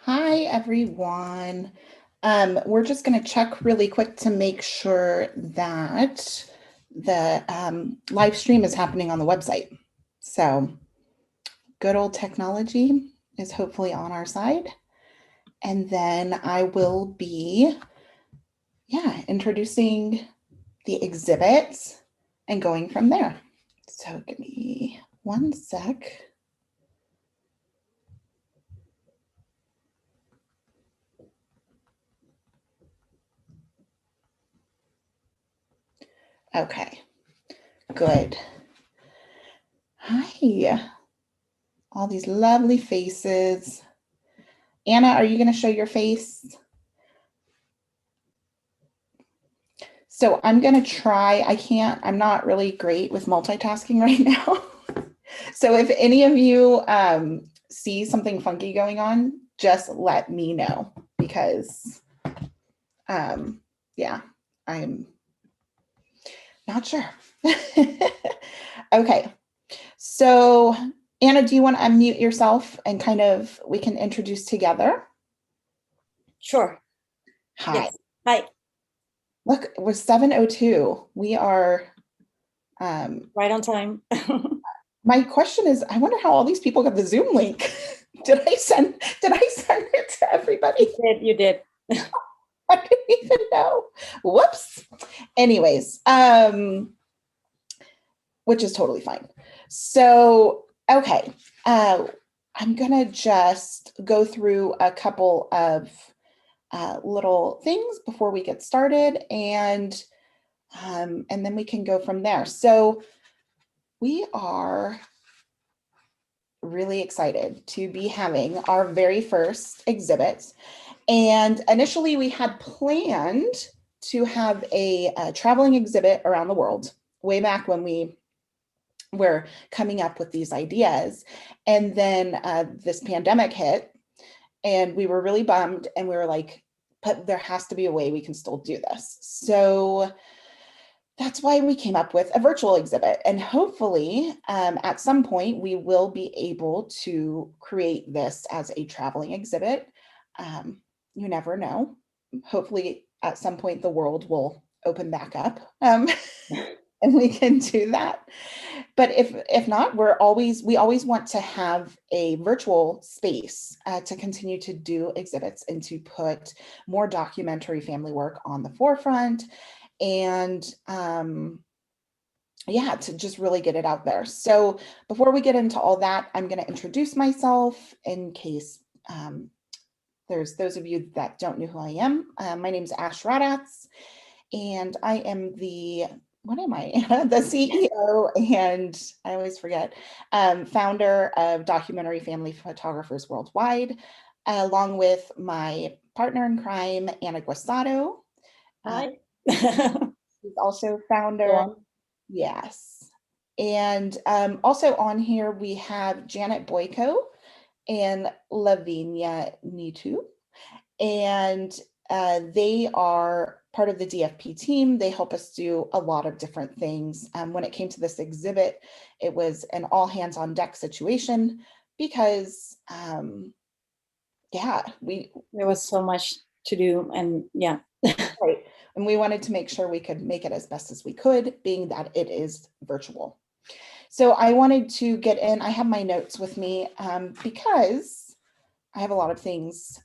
Hi, everyone. We're just going to check really quick to make sure that the live stream is happening on the website. So, good old technology is hopefully on our side. And then I will be, introducing the exhibits and going from there. So, give me one sec. Okay, good. Hi, all these lovely faces. Anna, are you going to show your face? So I'm going to try. I'm not really great with multitasking right now. So if any of you see something funky going on, just let me know because, yeah, I'm not sure. Okay. So Anna, do you want to unmute yourself and we can introduce together? Sure. Hi. Yes. Hi. Look, we're 7:02. We are right on time. My question is, I wonder how all these people got the Zoom link. Did I send it to everybody? You did. I didn't even know. Whoops. Anyways, which is totally fine. So, okay. I'm gonna just go through a couple of little things before we get started, and then we can go from there. So we are really excited to be having our very first exhibit. And initially we had planned to have a traveling exhibit around the world way back when we were coming up with these ideas. And then this pandemic hit and we were really bummed and we were like, but there has to be a way we can still do this. So that's why we came up with a virtual exhibit. And hopefully at some point we will be able to create this as a traveling exhibit. You never know. Hopefully at some point the world will open back up and we can do that. But if not, we always want to have a virtual space to continue to do exhibits and to put more documentary family work on the forefront and to just really get it out there. So before we get into all that, I'm going to introduce myself in case there's those of you that don't know who I am. My name is Ash Radatz, and I am the CEO and I always forget, founder of Documentary Family Photographers Worldwide, along with my partner in crime, Anna Guasato. Hi. She's also founder. Yes. And also on here, we have Janet Boyko and Lavinia Nitu. And they are part of the DFP team. They help us do a lot of different things. When it came to this exhibit, it was an all hands on deck situation because, there was so much to do, and yeah. Right. And we wanted to make sure we could make it as best as we could, being that it is virtual. So I wanted to get in, I have my notes with me because I have a lot of things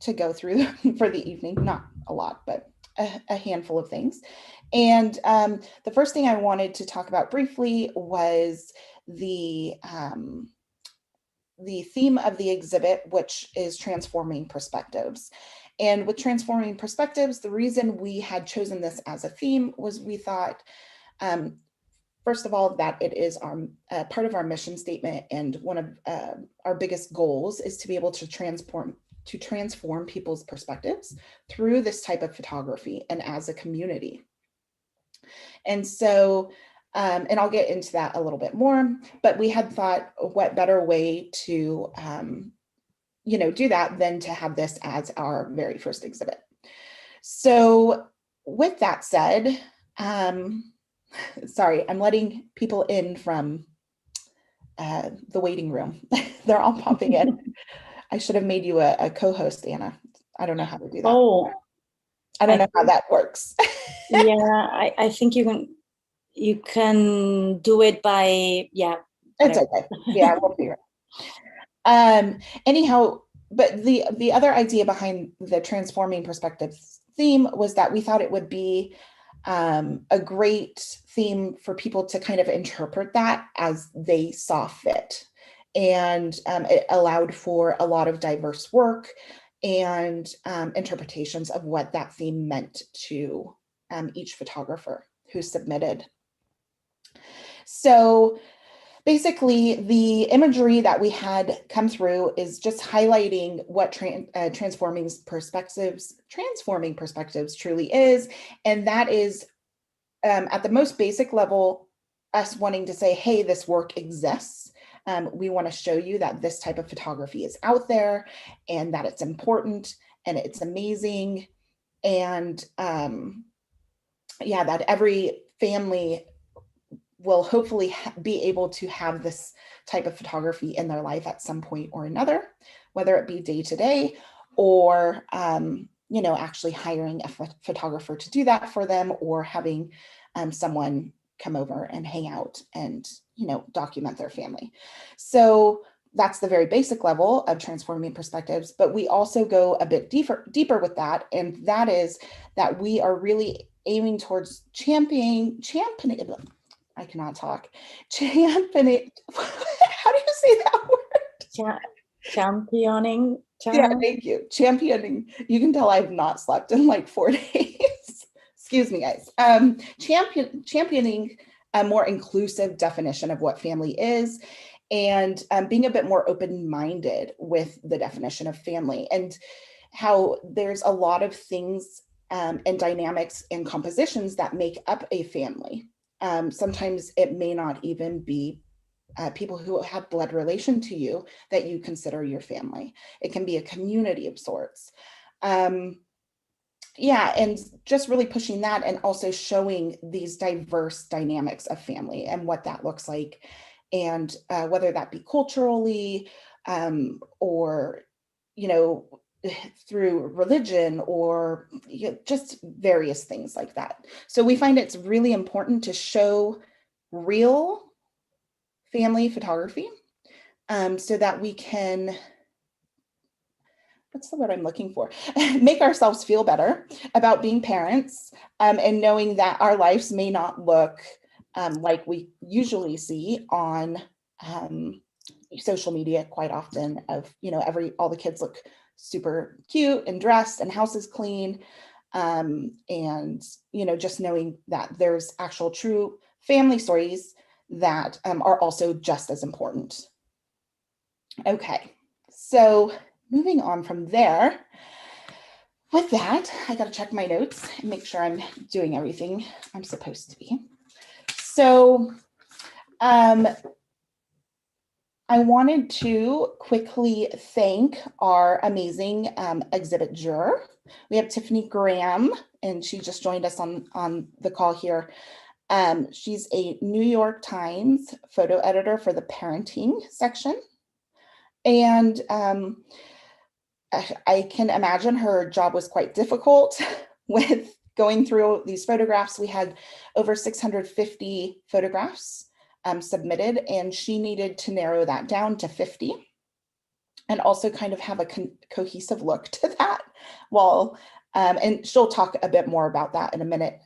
to go through for the evening, not a lot, but a handful of things. And the first thing I wanted to talk about briefly was the theme of the exhibit, which is transforming perspectives. And with transforming perspectives, the reason we had chosen this as a theme was we thought, first of all, that it is our part of our mission statement, and one of our biggest goals is to be able to transform people's perspectives through this type of photography and as a community. And so, and I'll get into that a little bit more, but we had thought, what better way to do that than to have this as our very first exhibit. So with that said, sorry, I'm letting people in from the waiting room. They're all popping in. I should have made you a co-host, Anna. I don't know how to do that. Oh, I don't know how that works. Yeah, I think you can do it by, yeah. It's okay. Yeah, we'll figure it anyhow, but the other idea behind the transforming perspectives theme was that we thought it would be a great theme for people to kind of interpret that as they saw fit. And it allowed for a lot of diverse work and interpretations of what that theme meant to each photographer who submitted. So basically, the imagery that we had come through is just highlighting what transforming perspectives truly is. And that is, at the most basic level, us wanting to say, hey, this work exists. We want to show you that this type of photography is out there and that it's important and it's amazing. And yeah, that every family will hopefully be able to have this type of photography in their life at some point or another, whether it be day to day or, actually hiring a photographer to do that for them, or having someone come over and hang out and, document their family. So that's the very basic level of transforming perspectives, but we also go a bit deeper with that. And that is that we are really aiming towards championing, I cannot talk. Championing. How do you say that word? Championing. Yeah, thank you. Championing. You can tell I've not slept in like 4 days. Excuse me, guys. Championing a more inclusive definition of what family is, and being a bit more open-minded with the definition of family, and how there's a lot of things and dynamics and compositions that make up a family. Sometimes it may not even be people who have blood relation to you that you consider your family. It can be a community of sorts. Yeah, and just really pushing that, and also showing these diverse dynamics of family and what that looks like, and whether that be culturally or, through religion, or just various things like that. So we find it's really important to show real family photography so that we can, what's the word I'm looking for? Make ourselves feel better about being parents, and knowing that our lives may not look like we usually see on social media quite often, of, all the kids look super cute and dressed and house is clean. And, just knowing that there's actual true family stories that are also just as important. Okay, so moving on from there, with that, I got to check my notes and make sure I'm doing everything I'm supposed to be. So I wanted to quickly thank our amazing exhibit juror. We have Tiffany Graham, and she just joined us on the call here. She's a New York Times photo editor for the parenting section. And I can imagine her job was quite difficult with going through these photographs. We had over 650 photographs submitted, and she needed to narrow that down to 50 and also kind of have a cohesive look to that. Well, and she'll talk a bit more about that in a minute.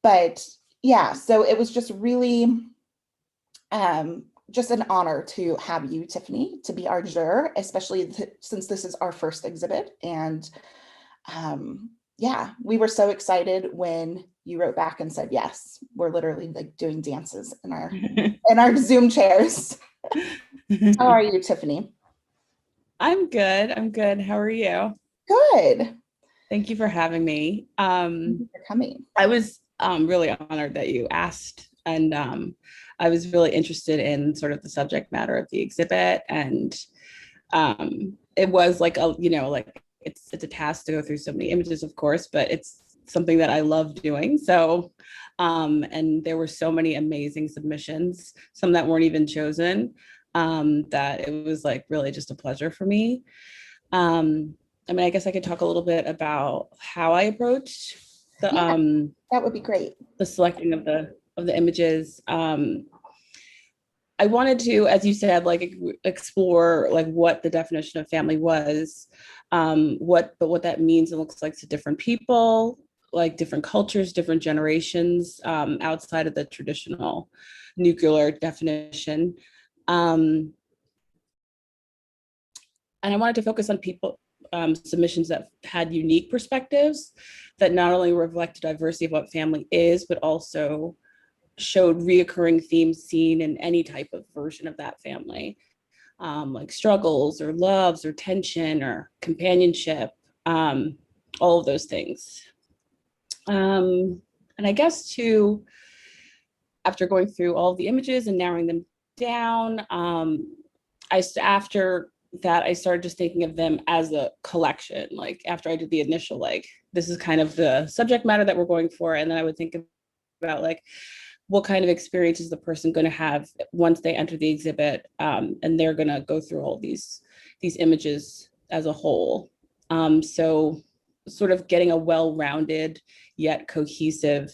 But yeah, so it was just really just an honor to have you, Tiffany, to be our juror, especially since this is our first exhibit. And yeah, we were so excited when you wrote back and said yes. We're literally like doing dances in our Zoom chairs. How are you, Tiffany? I'm good. How are you? Good. Thank you for having me. Thank you for coming. I was really honored that you asked, and I was really interested in sort of the subject matter of the exhibit, and it was like it's a task to go through so many images, of course, but it's something that I love doing. So, and there were so many amazing submissions, some that weren't even chosen. that it was like really just a pleasure for me. I mean, I guess I could talk a little bit about how I approached the Yeah, that would be great. the selecting of the images. I wanted to, as you said, like explore like what the definition of family was, what that means and looks like to different people, like different cultures, different generations, outside of the traditional nuclear definition. And I wanted to focus on people submissions that had unique perspectives that not only reflect diversity of what family is, but also showed reoccurring themes seen in any type of version of that family, like struggles or loves or tension or companionship, all of those things. And I guess too, after going through all of the images and narrowing them down, after that, I started just thinking of them as a collection. Like after I did the initial, like, this is kind of the subject matter that we're going for. And then I would think about like, what kind of experience is the person going to have once they enter the exhibit, and they're going to go through all these images as a whole. So sort of getting a well-rounded yet cohesive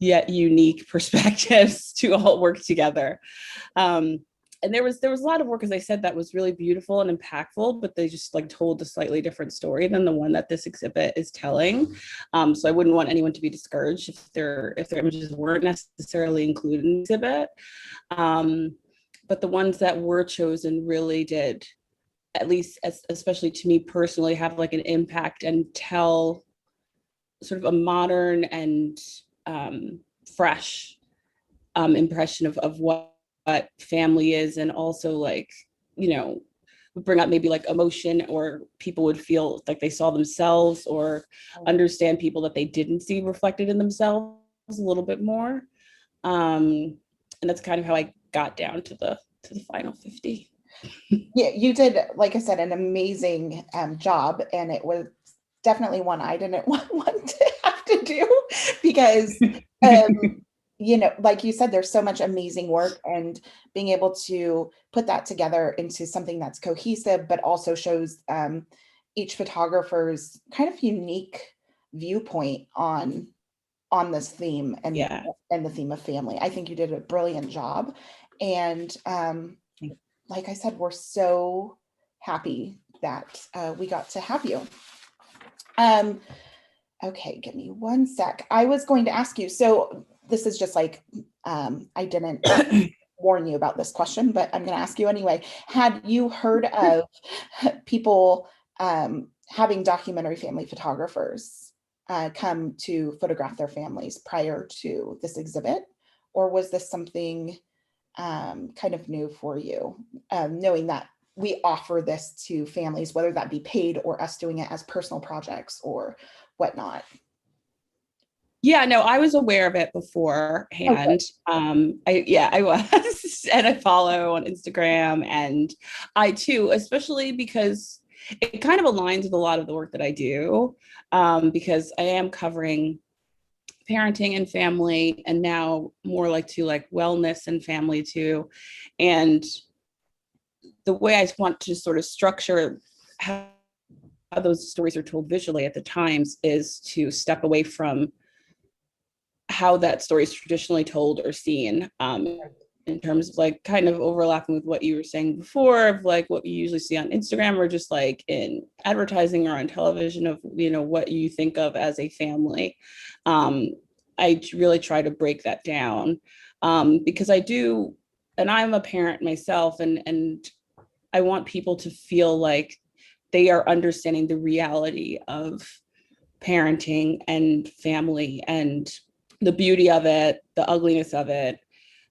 yet unique perspectives to all work together. And there was a lot of work, as I said, that was really beautiful and impactful, but they just like told a slightly different story than the one that this exhibit is telling. So I wouldn't want anyone to be discouraged if their images weren't necessarily included in the exhibit. But the ones that were chosen really did, at least especially to me personally, have like an impact and tell sort of a modern and fresh impression of what family is, and also like, you know, would bring up maybe like emotion, or people would feel like they saw themselves or understand people that they didn't see reflected in themselves a little bit more. And that's kind of how I got down to the final 50. Yeah, you did, like I said, an amazing job, and it was definitely one I didn't want to have to do because you know, like you said, there's so much amazing work, and being able to put that together into something that's cohesive, but also shows each photographer's kind of unique viewpoint on this theme and Yeah. and the theme of family. I think you did a brilliant job, and like I said, we're so happy that we got to have you. Okay, give me one sec. I was going to ask you, so this is just like, I didn't warn you about this question, but I'm going to ask you anyway. Had you heard of people having documentary family photographers come to photograph their families prior to this exhibit? Or was this something kind of new for you, knowing that we offer this to families, whether that be paid or us doing it as personal projects or whatnot? Yeah, no, I was aware of it beforehand. I was, and I follow on Instagram, and I too, especially because it kind of aligns with a lot of the work that I do, because I am covering parenting and family, and now more like to like wellness and family too. And the way I want to sort of structure how those stories are told visually at the Times is to step away from how that story is traditionally told or seen, in terms of like kind of overlapping with what you were saying before of like what you usually see on Instagram or just like in advertising or on television of, you know, what you think of as a family. I really try to break that down, because I do, and I'm a parent myself, and I want people to feel like they are understanding the reality of parenting and family and the beauty of it, the ugliness of it,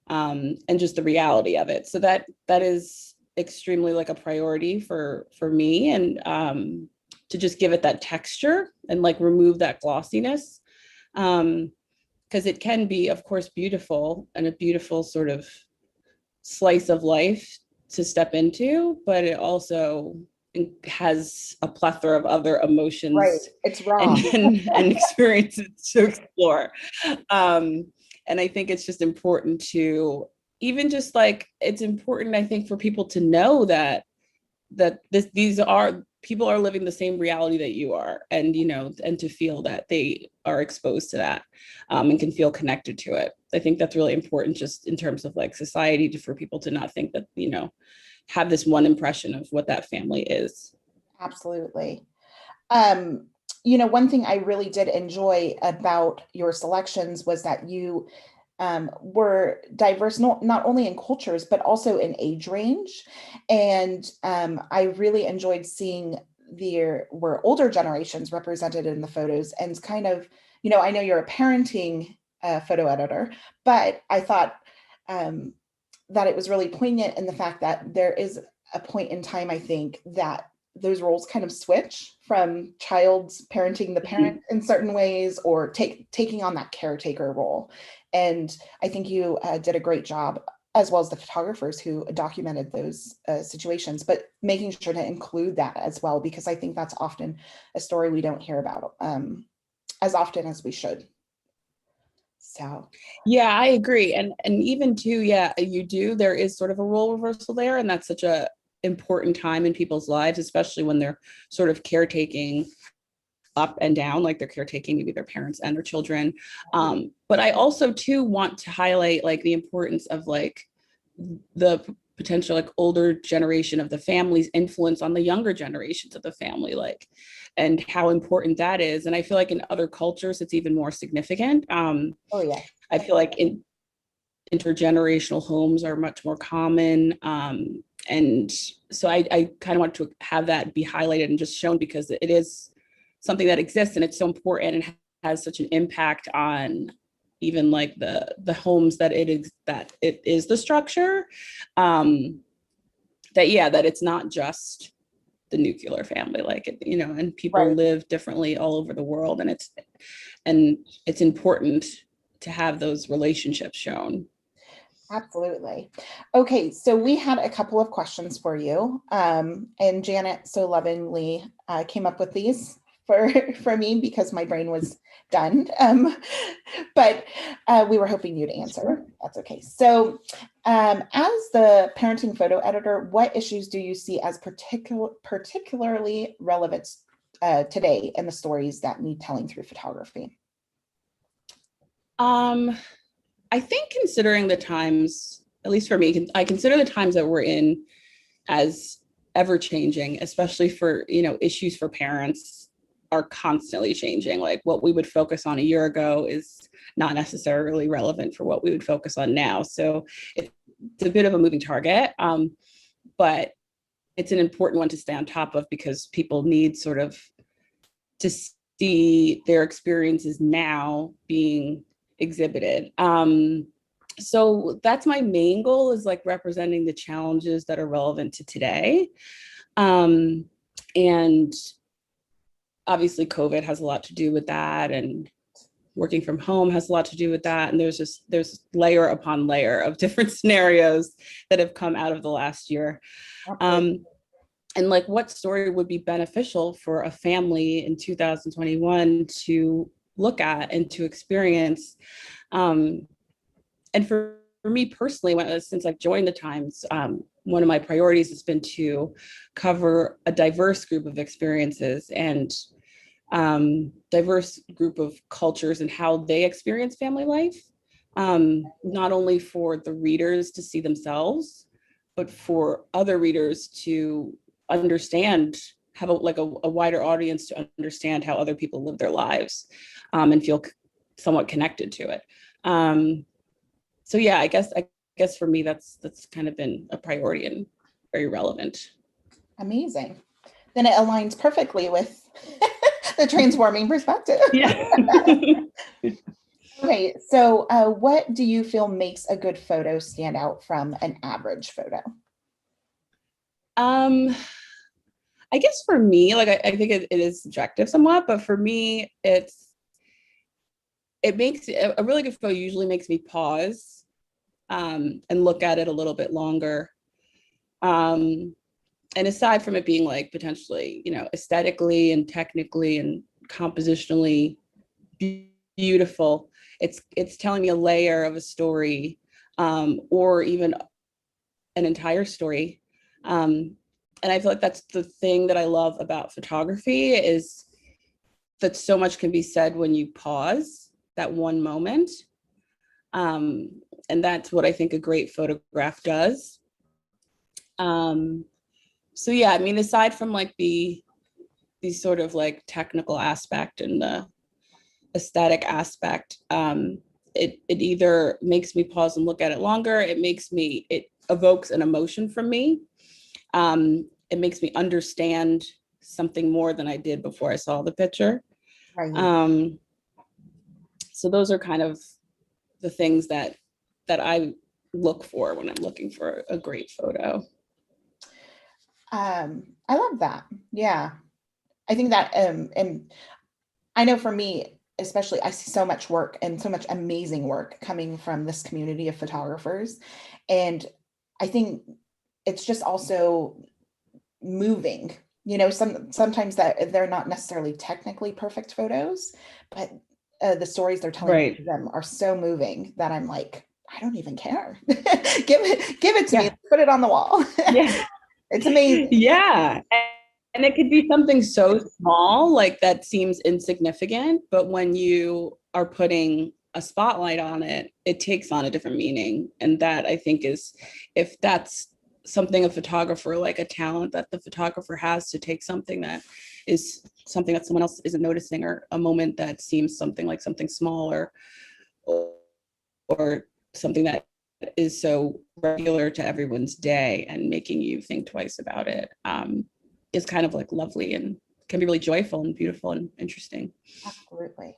and just the reality of it. So that is extremely like a priority for me, and to just give it that texture and like remove that glossiness, because it can be, of course, beautiful and a beautiful sort of slice of life to step into, but it also has a plethora of other emotions, Right, it's wrong. and experiences to explore. And I think it's just important to even just like, it's important, I think, for people to know that these are people are living the same reality that you are, and and to feel that they are exposed to that, and can feel connected to it. I think that's really important, just in terms of like society, for people to not think that have this one impression of what that family is. Absolutely. One thing I really did enjoy about your selections was that you were diverse, not only in cultures, but also in age range. And I really enjoyed seeing there were older generations represented in the photos, and kind of, I know you're a parenting photo editor, but I thought that it was really poignant in the fact that there is a point in time, I think, that those roles kind of switch from child's parenting the parent in certain ways, or taking on that caretaker role. And I think you did a great job, as well as the photographers who documented those situations, but making sure to include that as well, because I think that's often a story we don't hear about as often as we should. So yeah, I agree. And even too, yeah, there is sort of a role reversal there, and that's such a important time in people's lives, especially when they're sort of caretaking up and down, like they're caretaking maybe their parents and their children. But I also too want to highlight like the importance of like the potential like older generation of the family's influence on the younger generations of the family, like, and how important that is. And I feel like in other cultures it's even more significant. oh yeah, I feel like intergenerational homes are much more common. And so I kind of want to have that be highlighted and just shown, because it is something that exists, and it's so important and has such an impact on even like the homes that it is the structure, that it's not just the nuclear family, like and people right. live differently all over the world, and it's important to have those relationships shown. Absolutely. Okay, so we had a couple of questions for you, and Janet so lovingly came up with these for me because my brain was done. But we were hoping you'd answer. That's okay. So, as the parenting photo editor, what issues do you see as particularly relevant today in the stories that need telling through photography? I think, considering the times, at least for me, I consider the times that we're in as ever changing, especially for, issues for parents are constantly changing. Like what we would focus on a year ago is not necessarily relevant for what we would focus on now. So it's a bit of a moving target, but it's an important one to stay on top of, because people need sort of to see their experiences now being exhibited. So that's my main goal, is like representing the challenges that are relevant to today. And obviously COVID has a lot to do with that, and working from home has a lot to do with that. And there's layer upon layer of different scenarios that have come out of the last year. And like, what story would be beneficial for a family in 2021 to look at and to experience? And for me personally, since I've joined the Times, one of my priorities has been to cover a diverse group of experiences and diverse group of cultures and how they experience family life, not only for the readers to see themselves, but for other readers to understand, have a wider audience to understand how other people live their lives, and feel somewhat connected to it. So yeah, I guess for me, that's kind of been a priority and very relevant. Amazing. Then it aligns perfectly with the transforming perspective. Yeah. Okay, so what do you feel makes a good photo stand out from an average photo? I guess for me, like I think it is subjective somewhat, but for me, it makes a really good photo usually makes me pause and look at it a little bit longer. And aside from it being like potentially, aesthetically and technically and compositionally beautiful, it's telling me a layer of a story or even an entire story. And I feel like that's the thing that I love about photography, is that so much can be said when you pause that one moment. And that's what I think a great photograph does. So yeah, I mean, aside from like the sort of like technical aspect and the aesthetic aspect, it either makes me pause and look at it longer. It evokes an emotion from me. It makes me understand something more than I did before I saw the picture. Right. So those are kind of the things that I look for when I'm looking for a great photo. I love that. Yeah. I think that, and I know for me, especially, I see so much work and so much amazing work coming from this community of photographers. And I think it's just also moving, sometimes that they're not necessarily technically perfect photos, but the stories they're telling Right. them are so moving that I'm like, I don't even care. Give it to me. Yeah. Put it on the wall. Yeah. It's amazing. Yeah. And it could be something so small, like that seems insignificant, but when you are putting a spotlight on it, it takes on a different meaning. And that, I think, is, if that's something a photographer, like a talent that the photographer has, to take something that is something that someone else isn't noticing, or a moment that seems something like something small, or something that is so regular to everyone's day, and making you think twice about it, is kind of like lovely, and can be really joyful and beautiful and interesting. Absolutely.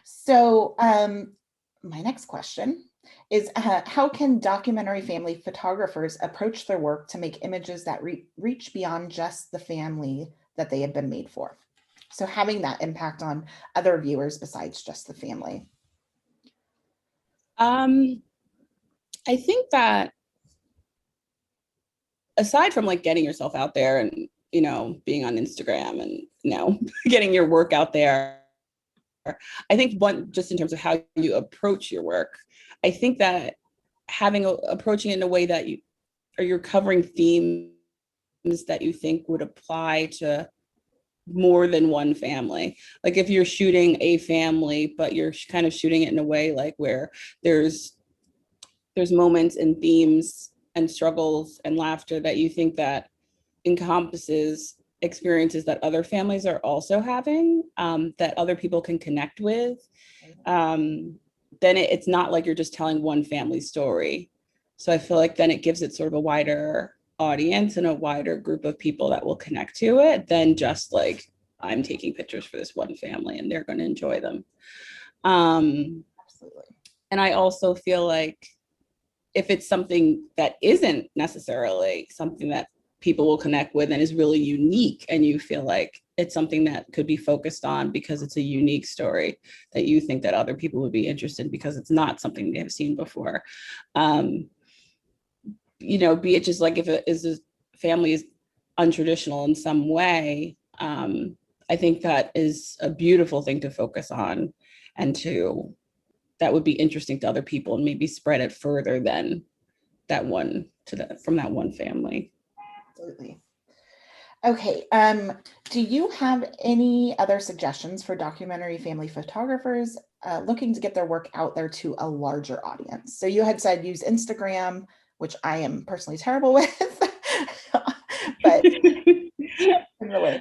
So my next question is, how can documentary family photographers approach their work to make images that reach beyond just the family that they have been made for? So having that impact on other viewers besides just the family. I think that aside from like getting yourself out there and, being on Instagram and, getting your work out there, I think just in terms of how you approach your work, I think that approaching it in a way that you're covering themes that you think would apply to more than one family. Like if you're shooting a family, but you're kind of shooting it in a way like where there's moments and themes and struggles and laughter that you think that encompasses experiences that other families are also having, that other people can connect with, then it's not like you're just telling one family story. So I feel like then it gives it sort of a wider audience and a wider group of people that will connect to it than just like, I'm taking pictures for this one family and they're going to enjoy them. Absolutely. And I also feel like if it's something that isn't necessarily something that people will connect with and is really unique, and you feel like it's something that could be focused on because it's a unique story that you think that other people would be interested in because it's not something they have seen before, be it just like if it is a family is untraditional in some way, I think that is a beautiful thing to focus on, and that would be interesting to other people, and maybe spread it further than from that one family. Absolutely. Okay. Do you have any other suggestions for documentary family photographers looking to get their work out there to a larger audience? So you had said use Instagram, which I am personally terrible with, but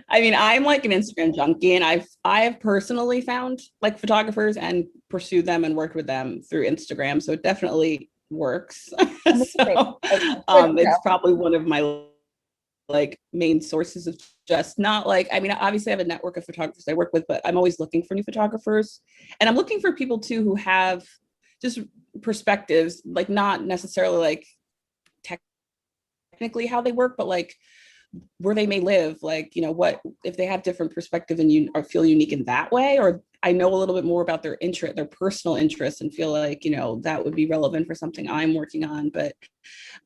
I mean, I'm like an Instagram junkie, and I have personally found like photographers and pursued them and worked with them through Instagram. So it definitely works. So it's probably one of my like main sources of just not like, I mean, obviously I have a network of photographers I work with, but I'm always looking for new photographers, and I'm looking for people too who have just perspectives, like not necessarily like technically how they work, but like where they may live, like, what if they have different perspective and you or feel unique in that way, or I know a little bit more about their interest, their personal interests, and feel like, that would be relevant for something I'm working on. But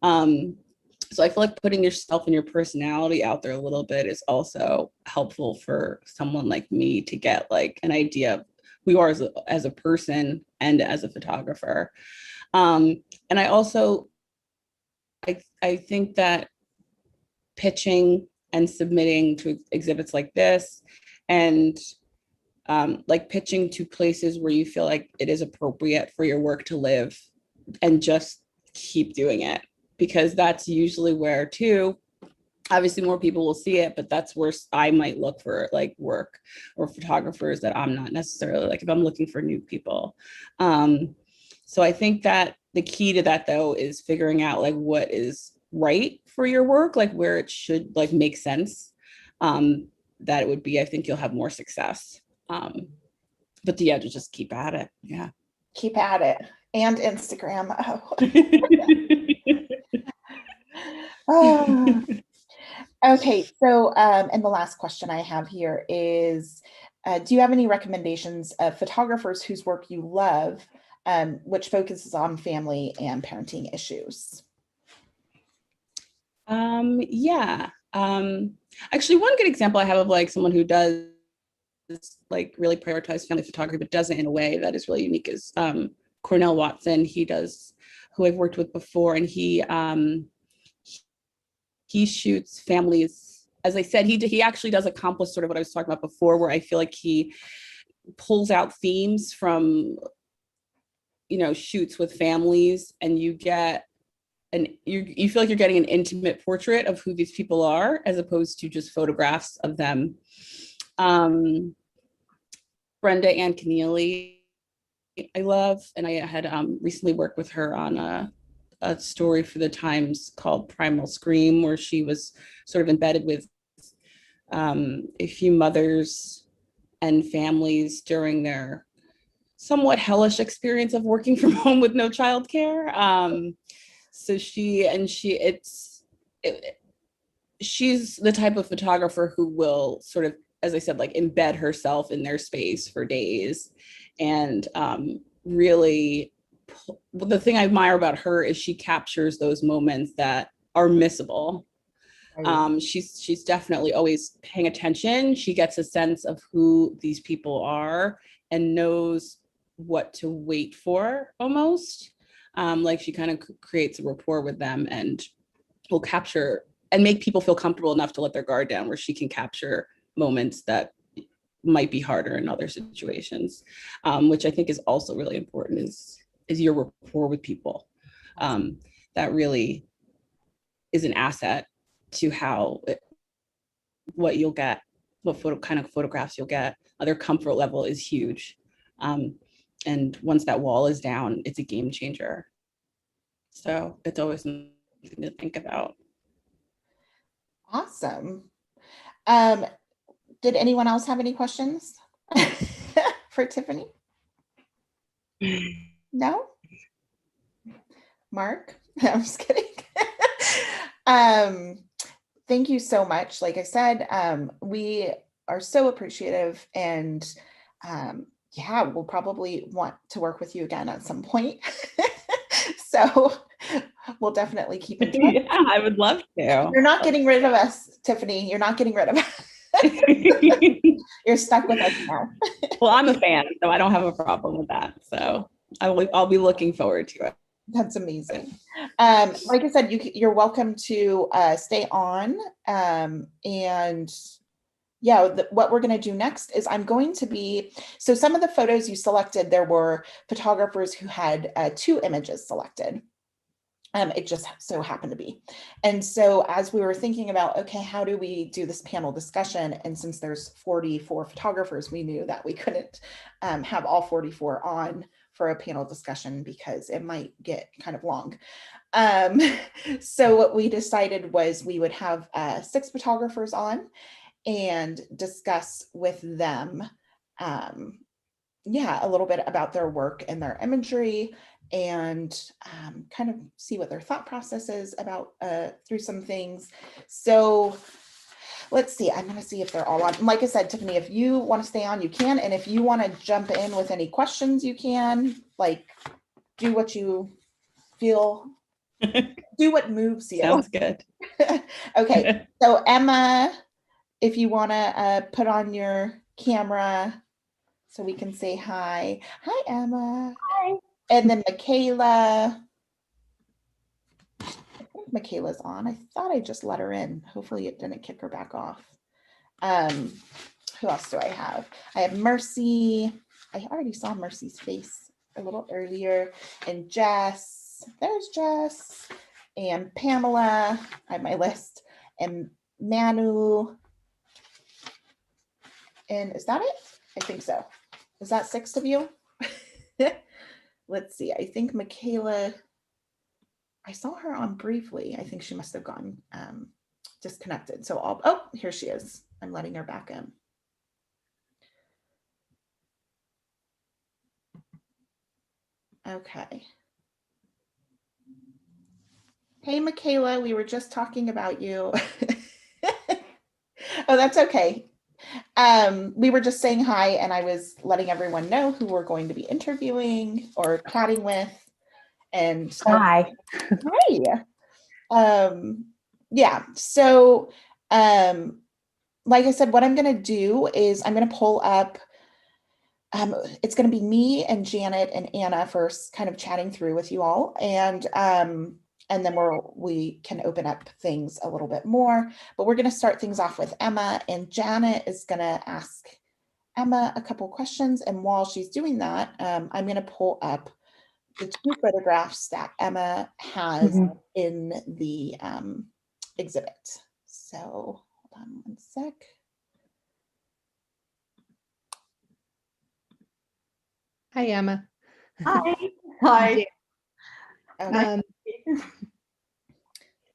so I feel like putting yourself and your personality out there a little bit is also helpful for someone like me to get like an idea of who you are as a person and as a photographer. And I also, I think that pitching and submitting to exhibits like this, and like pitching to places where you feel like it is appropriate for your work to live, and just keep doing it, because that's usually where too, obviously more people will see it, but that's where I might look for like work or photographers that I'm not necessarily like, if I'm looking for new people. So I think that the key to that though is figuring out like what is right for your work, like where it should like make sense. That it would be, I think you'll have more success. But yeah, to just keep at it. Yeah. Keep at it. And Instagram. Oh. Okay, so and the last question I have here is, do you have any recommendations of photographers whose work you love, which focuses on family and parenting issues? Yeah. Actually, one good example I have of like someone who does like really prioritize family photography, but does it in a way that is really unique is Cornell Watson. He does, who I've worked with before, and he shoots families. As I said, he actually does accomplish sort of what I was talking about before, where I feel like he pulls out themes from, you know, shoots with families, and you get you feel like you're getting an intimate portrait of who these people are, as opposed to just photographs of them. Brenda Ann Keneally, I love, and I had recently worked with her on a story for the Times called Primal Scream, where she was sort of embedded with a few mothers and families during their somewhat hellish experience of working from home with no childcare. So she's the type of photographer who will sort of, as I said, like embed herself in their space for days. And really, the thing I admire about her is she captures those moments that are missable. She's definitely always paying attention. She gets a sense of who these people are and knows what to wait for almost. Like she kind of creates a rapport with them and will capture and make people feel comfortable enough to let their guard down, where she can capture moments that might be harder in other situations, which I think is also really important is your rapport with people. That really is an asset to what you'll get, kind of photographs you'll get. Their comfort level is huge. And once that wall is down, it's a game changer. So it's always something to think about. Awesome. Did anyone else have any questions for Tiffany? No? Mark? I'm just kidding. Thank you so much. Like I said, we are so appreciative, and yeah, we'll probably want to work with you again at some point. So we'll definitely keep in touch. Yeah, I would love to. You're not getting rid of us, Tiffany. You're not getting rid of us. You're stuck with us now. Well, I'm a fan, so I don't have a problem with that. So I'll be looking forward to it. That's amazing. Like I said, you're welcome to stay on. And yeah, what we're going to do next is so some of the photos you selected, there were photographers who had 2 images selected. It just so happened to be. And so as we were thinking about, okay, how do we do this panel discussion? And since there's 44 photographers, we knew that we couldn't have all 44 on for a panel discussion because it might get kind of long. So what we decided was we would have 6 photographers on and discuss with them, yeah, a little bit about their work and their imagery, and kind of see what their thought process is about through some things. So let's see, I'm going to see if they're all on. Like I said, Tiffany, if you want to stay on, you can. And if you want to jump in with any questions, you can. Like, do what you feel, do what moves you. Sounds good. Okay, so Emma, if you want to put on your camera so we can say hi. Hi, Emma. Hi. And then Michaela. I think Michaela's on. I thought I just let her in. Hopefully it didn't kick her back off. Who else do I have? I have Mercy. I already saw Mercy's face a little earlier. And Jess. There's Jess. And Pamela. I have my list. And Manu. And is that it? I think so. Is that 6 of you? Let's see. I think Michaela, I saw her on briefly. I think she must have gone disconnected. So oh, here she is. I'm letting her back in. Okay. Hey, Michaela, we were just talking about you. Oh, that's okay. We were just saying hi, and I was letting everyone know who we're going to be interviewing or chatting with. And Hi. Hi. Yeah. So, like I said, what I'm going to do is I'm going to pull up. It's going to be me and Janet and Anna first, kind of chatting through with you all, and then we can open up things a little bit more. But we're going to start things off with Emma, and Janet is going to ask Emma a couple questions. And while she's doing that, I'm going to pull up the 2 photographs that Emma has in the exhibit. So hold on one sec. Hi, Emma. Hi. Hi. Okay.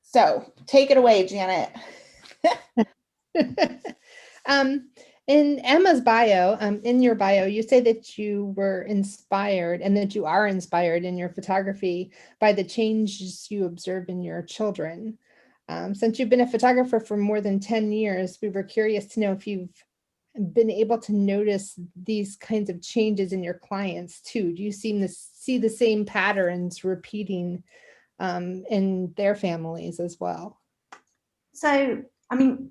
So take it away, Janet. In Emma's bio, in your bio, you say that you were inspired and that you are inspired in your photography by the changes you observe in your children. Since you've been a photographer for more than 10 years, we were curious to know if you've been able to notice these kinds of changes in your clients too. Do you seem to see the same patterns repeating in their families as well? So, I mean,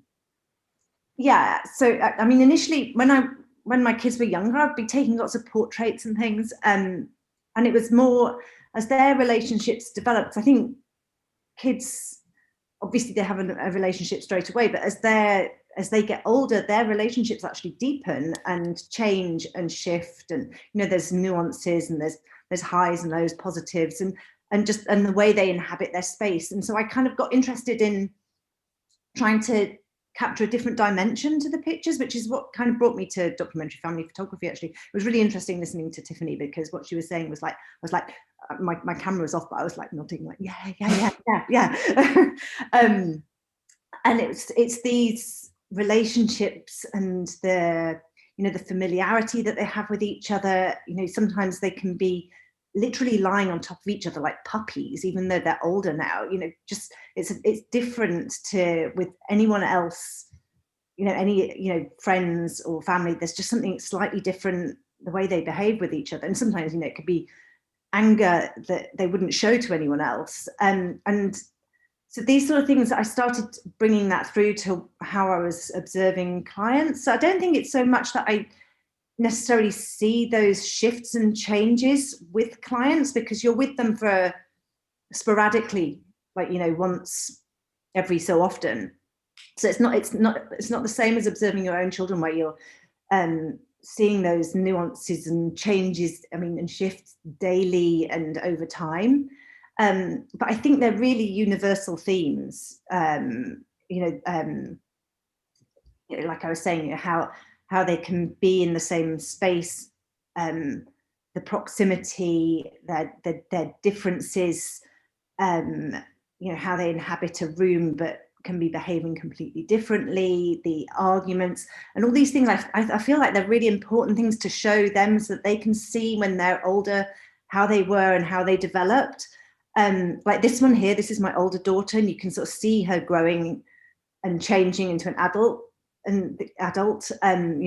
yeah. So, I mean, initially, when my kids were younger, I'd be taking lots of portraits and things, and it was more as their relationships developed. I think kids, obviously, they have a relationship straight away, but as they get older, their relationships actually deepen and change and shift, and there's nuances and there's highs and lows, positives, and the way they inhabit their space. And so I kind of got interested in trying to capture a different dimension to the pictures, which is what kind of brought me to documentary family photography. Actually, it was really interesting listening to Tiffany, because what she was saying was like, I was like, my camera was off, but I was like nodding, like yeah. And it's these relationships and the familiarity that they have with each other. Sometimes they can be literally lying on top of each other like puppies, even though they're older now. Just it's different to with anyone else, any friends or family. There's just something slightly different the way they behave with each other, and sometimes it could be anger that they wouldn't show to anyone else. And so these sort of things, I started bringing that through to how I was observing clients. So I don't think it's so much that I necessarily see those shifts and changes with clients, because you're with them for sporadically, like once every so often. So it's not the same as observing your own children, where you're seeing those nuances and changes, and shifts daily and over time. But I think they're really universal themes. Like I was saying, how they can be in the same space, the proximity, their differences, how they inhabit a room but can be behaving completely differently, the arguments and all these things. I feel like they're really important things to show them, so that they can see when they're older how they were and how they developed. Like this one here, this is my older daughter, and you can sort of see her growing and changing into an adult, you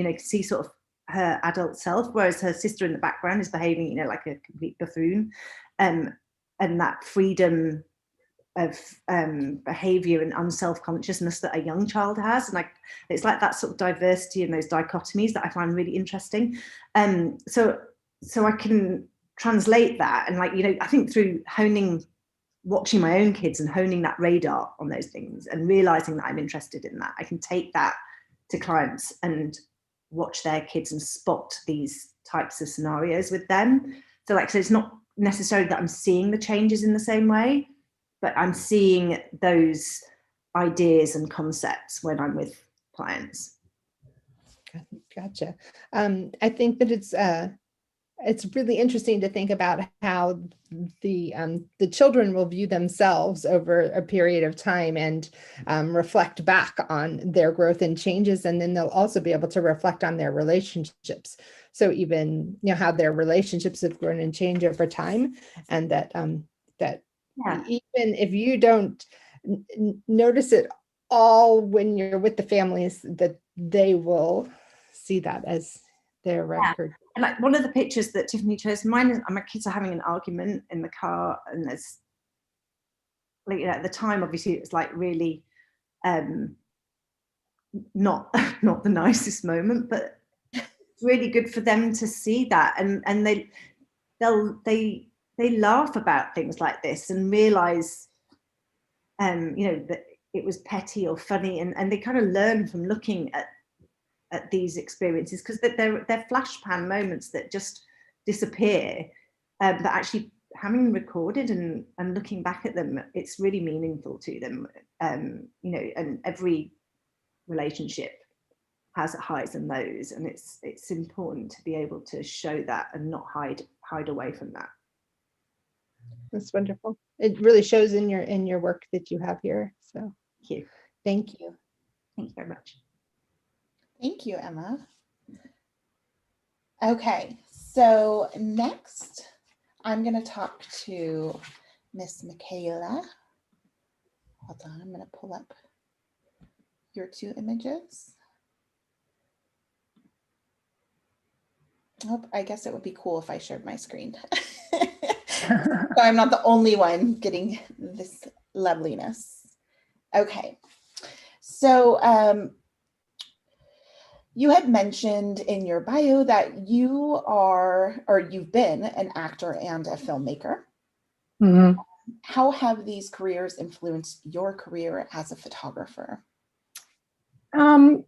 can see sort of her adult self, whereas her sister in the background is behaving, like a complete buffoon. And that freedom of behavior and unself-consciousness that a young child has, and it's like that sort of diversity and those dichotomies that I find really interesting. So I can translate that, and like, I think through watching my own kids and honing that radar on those things and realizing that I'm interested in that, I can take that to clients and watch their kids and spot these types of scenarios with them. So like, so it's not necessarily that I'm seeing the changes in the same way, but I'm seeing those ideas and concepts when I'm with clients. Gotcha. I think that it's really interesting to think about how the children will view themselves over a period of time and reflect back on their growth and changes, and then they'll also be able to reflect on their relationships. So even how their relationships have grown and changed over time, and that even if you don't notice it all when you're with the families, that they will see that as their record. And like one of the pictures that Tiffany chose, my kids are having an argument in the car, and there's like, at the time, obviously it was like really not the nicest moment, but it's really good for them to see that, and they laugh about things like this and realize that it was petty or funny, and they kind of learn from looking at these experiences, because they're flash pan moments that just disappear, but actually having recorded and looking back at them, it's really meaningful to them. And every relationship has highs and lows, and it's important to be able to show that and not hide away from that. That's wonderful. It really shows in your work that you have here. So Thank you. Thank you. Thank you very much. Thank you, Emma. Okay, so next I'm going to talk to Miss Michaela. Hold on, I'm going to pull up your two images. Oh, I guess it would be cool if I shared my screen. So I'm not the only one getting this loveliness. Okay, so you had mentioned in your bio that you've been an actor and a filmmaker. Mm-hmm. How have these careers influenced your career as a photographer? I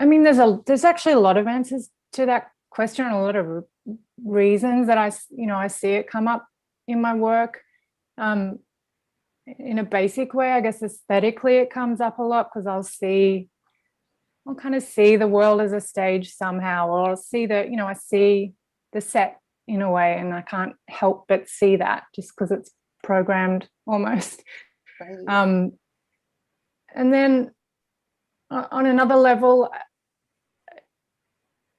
mean, there's actually a lot of answers to that question, a lot of reasons that I see it come up in my work. In a basic way, I guess aesthetically it comes up a lot, because I'll kind of see the world as a stage somehow, or I'll see that, I see the set in a way, and I can't help but see that just because it's programmed almost. Right. And then on another level,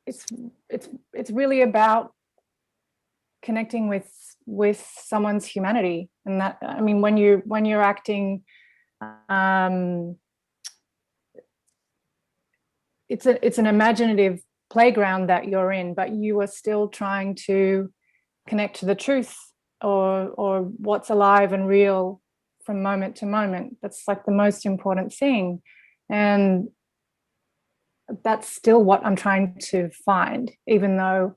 it's really about connecting with someone's humanity, and that, I mean, when you're acting, it's an imaginative playground that you're in, but you are still trying to connect to the truth or what's alive and real from moment to moment. That's like the most important thing, and that's still what I'm trying to find, even though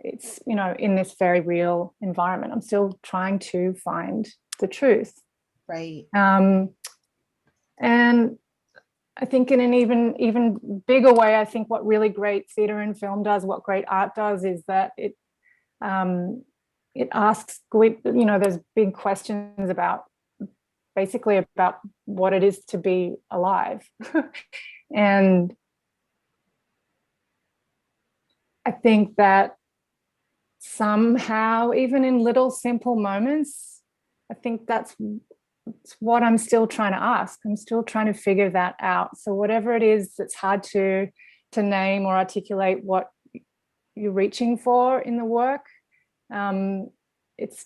it's, in this very real environment. I'm still trying to find the truth. Right. And I think in an even bigger way, I think what really great theatre and film does, what great art does, is that it asks, there's big questions about what it is to be alive. And I think that somehow, even in little simple moments, I think that's what I'm still trying to ask. I'm still trying to figure that out. So whatever it is that's hard to name or articulate what you're reaching for in the work, it's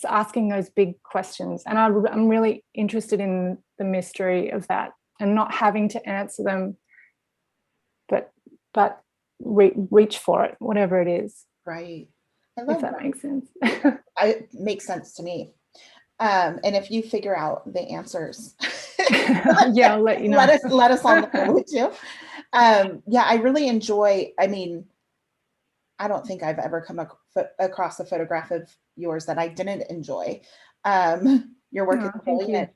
asking those big questions. And I'm really interested in the mystery of that, and not having to answer them, but reach for it, whatever it is. Right. I love if that makes sense. It makes sense to me. And if you figure out the answers, yeah, I'll let you know. let us on the phone with you. Yeah, I really enjoy, I mean, I don't think I've ever come across a photograph of yours that I didn't enjoy. Your work is Oh, thank you. brilliant.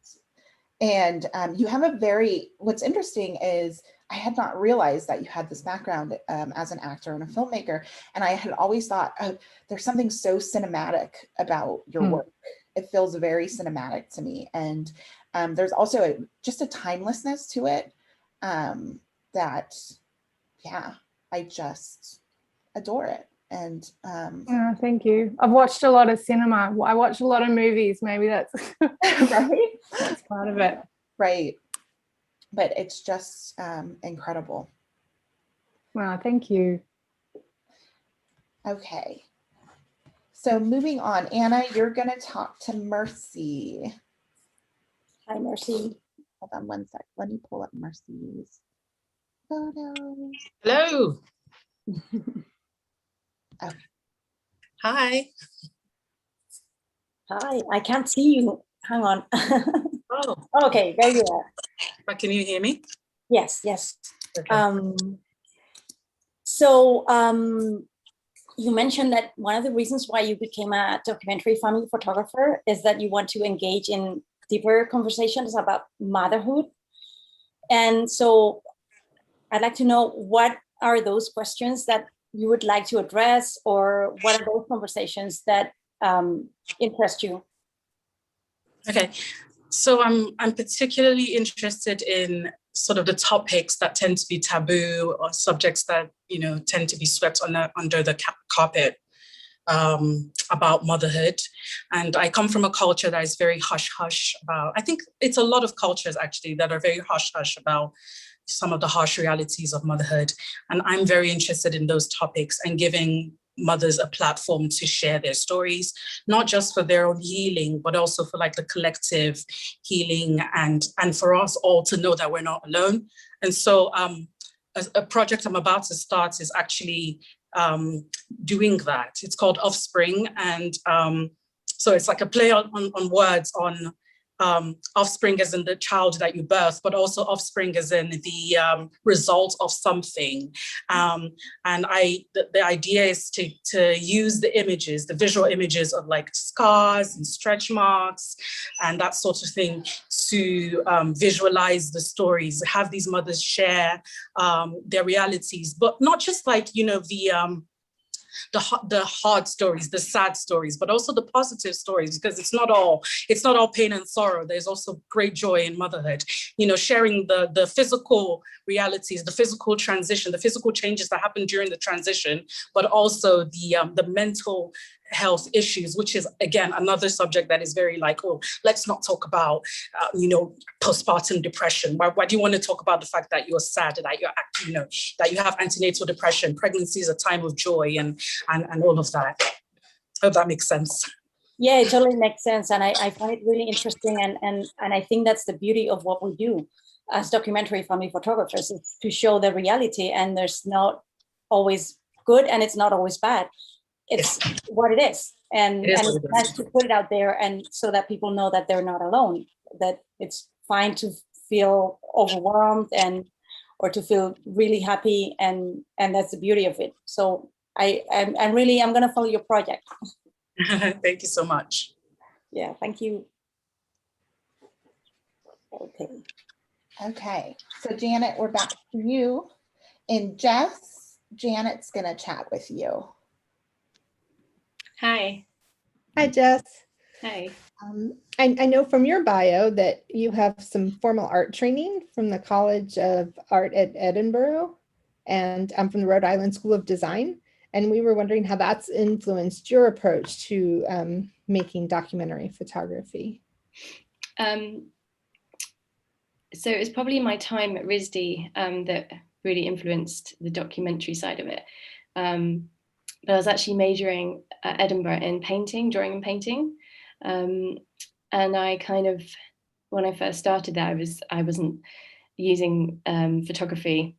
And you have a what's interesting is I had not realized that you had this background as an actor and a filmmaker. And I had always thought, oh, there's something so cinematic about your work. It feels very cinematic to me. And there's also just a timelessness to it that, yeah, I just adore it. And Oh, thank you. I've watched a lot of cinema. I watch a lot of movies. Maybe that's right. that's part of it. Right. But it's just incredible. Wow, thank you. Okay. So moving on, Anna, you're going to talk to Mercy. Hi, Mercy. Hold on one sec. Let me pull up Mercy's photos. Hello. Okay. Hi. Hi, I can't see you. Hang on. Oh, Okay, there you are. but can you hear me? Yes, yes. Okay. You mentioned that one of the reasons why you became a documentary family photographer is that you want to engage in deeper conversations about motherhood. And so I'd like to know, what are those questions that you would like to address, or what are those conversations that interest you? Okay. So I'm particularly interested in sort of the topics that tend to be taboo, or subjects that, you know, tend to be swept under the carpet about motherhood. And I come from a culture that is very hush-hush about, I think it's a lot of cultures actually that are very hush-hush about some of the harsh realities of motherhood. And I'm very interested in those topics and giving mothers a platform to share their stories, not just for their own healing, but also for like the collective healing, and for us all to know that we're not alone. And so a project I'm about to start is actually doing that. It's called Offspring. And so it's like a play on words on offspring as in the child that you birth, but also offspring as in the result of something. And the idea is to use the images, the visual images of like scars and stretch marks and that sort of thing, to visualize the stories, have these mothers share their realities, but not just like, you know, the hard stories, the sad stories, but also the positive stories, because it's not all pain and sorrow. There's also great joy in motherhood, you know, sharing the physical realities, the physical transition, the physical changes that happen during the transition, but also the mental health issues, which is again another subject that is very like, oh, let's not talk about you know, postpartum depression. Why do you want to talk about the fact that you're sad, that you're, you know, that you have antenatal depression? Pregnancy is a time of joy and all of that. Hope that makes sense. Yeah, it totally makes sense. And I find it really interesting. And I think that's the beauty of what we do as documentary family photographers, is to show the reality. And there's not always good and it's not always bad. It's what it is. And it's nice to put it out there, and so that people know that they're not alone, that it's fine to feel overwhelmed or to feel really happy. And that's the beauty of it. So I'm going to follow your project. Thank you so much. Yeah, thank you. Okay, so Janet, we're back to you. And Jess, Janet's gonna chat with you. Hi. Hi, Jess. Hi. I know from your bio that you have some formal art training from the College of Art at Edinburgh, and I'm from the Rhode Island School of Design. And we were wondering how that's influenced your approach to making documentary photography. So it was probably my time at RISD that really influenced the documentary side of it. But I was actually majoring at Edinburgh in painting, drawing and painting. And I kind of, when I first started there, I wasn't using photography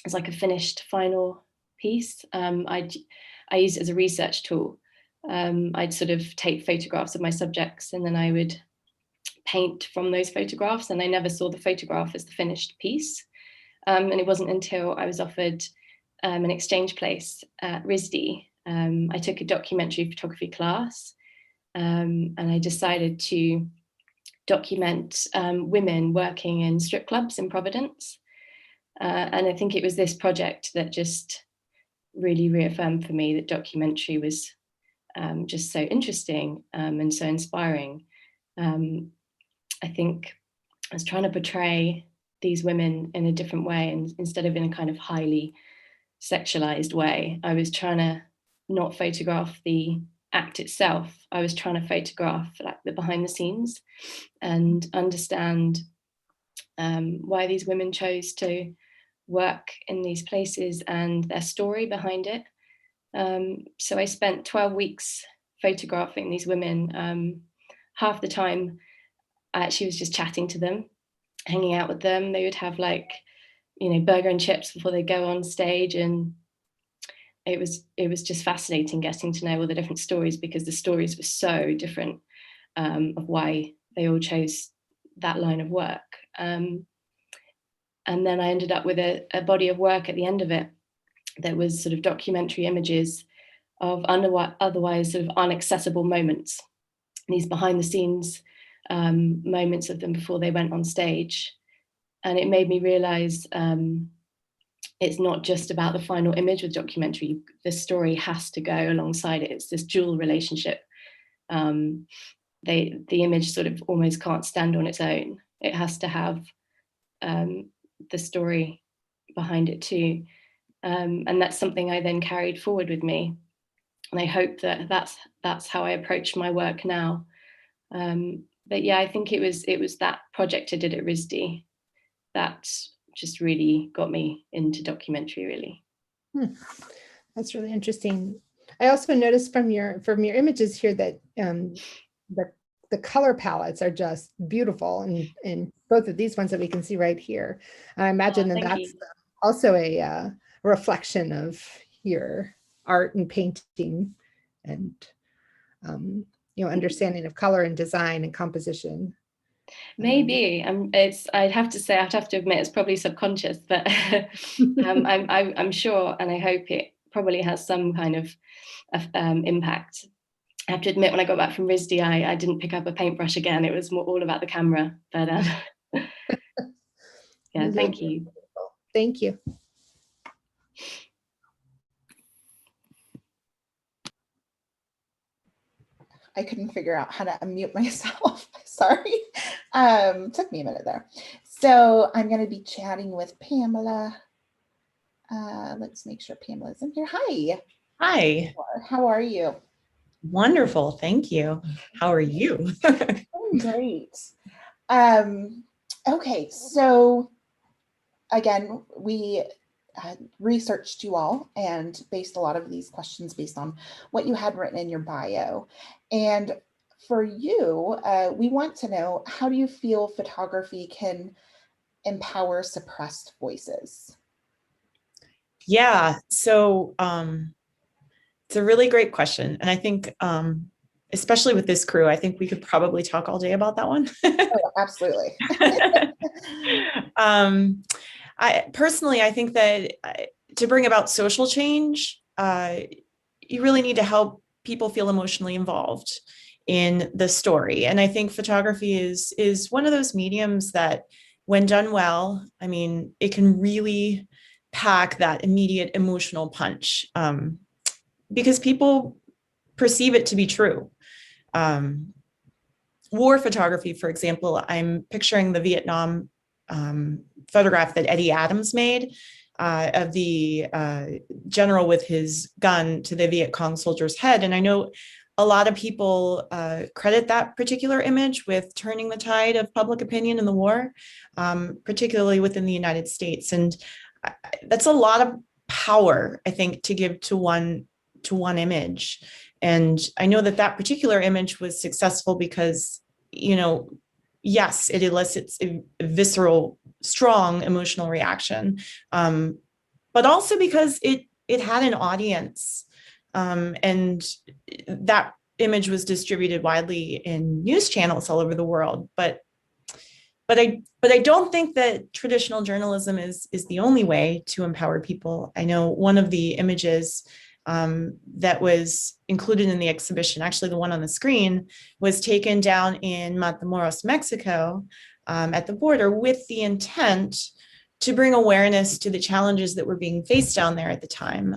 as like a finished final piece. I used it as a research tool. I'd sort of take photographs of my subjects, and then I would paint from those photographs, and I never saw the photograph as the finished piece. And it wasn't until I was offered an exchange place at RISD. I took a documentary photography class, and I decided to document women working in strip clubs in Providence. And I think it was this project that just really reaffirmed for me that documentary was just so interesting and so inspiring. I think I was trying to portray these women in a different way, and instead of in a kind of highly sexualized way, I was trying to not photograph the act itself. I was trying to photograph like the behind the scenes and understand why these women chose to work in these places and their story behind it. So I spent 12 weeks photographing these women. Half the time I actually was just chatting to them, hanging out with them. They would have like, you know, burger and chips before they go on stage, and it was just fascinating getting to know all the different stories, because the stories were so different of why they all chose that line of work. And then I ended up with a body of work at the end of it that was sort of documentary images of otherwise sort of inaccessible moments, these behind the scenes moments of them before they went on stage. And it made me realize it's not just about the final image with documentary. The story has to go alongside it. It's this dual relationship. The image sort of almost can't stand on its own. It has to have the story behind it too. And that's something I then carried forward with me. And I hope that that's how I approach my work now. But yeah, I think it was that project I did at RISD that just really got me into documentary, really. That's really interesting. I also noticed from your images here that the color palettes are just beautiful, and in both of these ones that we can see right here. I imagine that that's also a reflection of your art and painting and understanding of color and design and composition. Maybe I'd have to admit it's probably subconscious, but I'm sure, and I hope it probably has some kind of impact. I have to admit, when I got back from RISD, I didn't pick up a paintbrush again. It was all about the camera. But yeah, thank you. Thank you. I couldn't figure out how to unmute myself. Sorry. Took me a minute there. So I'm going to be chatting with Pamela. Let's make sure Pamela's in here. Hi. Hi. How are you? Wonderful. Thank you. How are you? I'm great. Okay. So again, we researched you all and based a lot of these questions based on what you had written in your bio. And for you, we want to know, how do you feel photography can empower suppressed voices? Yeah, so it's a really great question. And I think, especially with this crew, I think we could probably talk all day about that one. Oh, absolutely. I think that to bring about social change, you really need to help people feel emotionally involved in the story. And I think photography is one of those mediums that, when done well, I mean, it can really pack that immediate emotional punch, because people perceive it to be true. War photography, for example, I'm picturing the Vietnam photograph that Eddie Adams made of the general with his gun to the Viet Cong soldier's head. And I know a lot of people credit that particular image with turning the tide of public opinion in the war, particularly within the United States. And that's a lot of power, I think, to give to one image. And I know that particular image was successful because, yes, it elicits a visceral, strong emotional reaction, but also because it had an audience, and that image was distributed widely in news channels all over the world. But I don't think that traditional journalism is the only way to empower people. I know one of the images that was included in the exhibition, actually the one on the screen, was taken down in Matamoros, Mexico, at the border, with the intent to bring awareness to the challenges that were being faced down there at the time,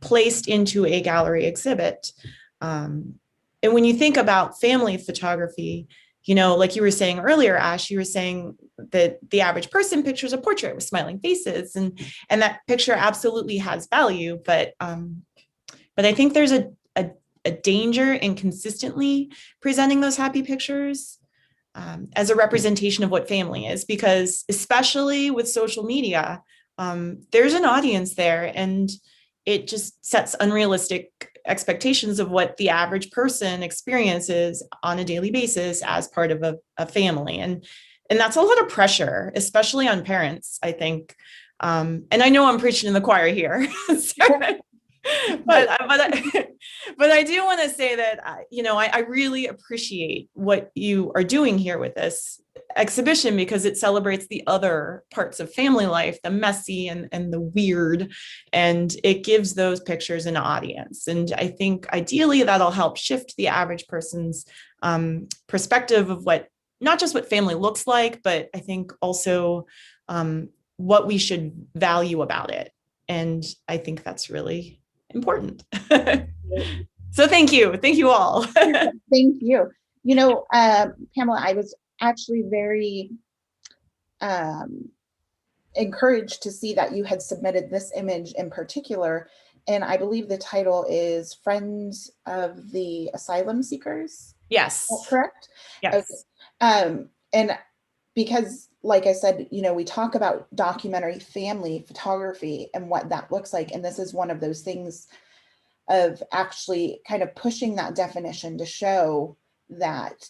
placed into a gallery exhibit. And when you think about family photography, like you were saying earlier, Ash, you were saying that the average person pictures a portrait with smiling faces, and that picture absolutely has value. But I think there's a danger in consistently presenting those happy pictures as a representation of what family is, because especially with social media, there's an audience there, and it just sets unrealistic expectations of what the average person experiences on a daily basis as part of a family. And that's a lot of pressure, especially on parents, I think. And I know I'm preaching in the choir here. But I do want to say that, I really appreciate what you are doing here with this exhibition, because it celebrates the other parts of family life, the messy and the weird, and it gives those pictures an audience. And I think ideally that'll help shift the average person's perspective of not just what family looks like, but I think also what we should value about it. And I think that's really important. So thank you all. Thank you. Pamela, I was actually very encouraged to see that you had submitted this image in particular, and I believe the title is Friends of the Asylum Seekers. Yes. Correct? Yes. Okay. And because, like I said, we talk about documentary family photography and what that looks like. And this is one of those things of actually kind of pushing that definition to show that,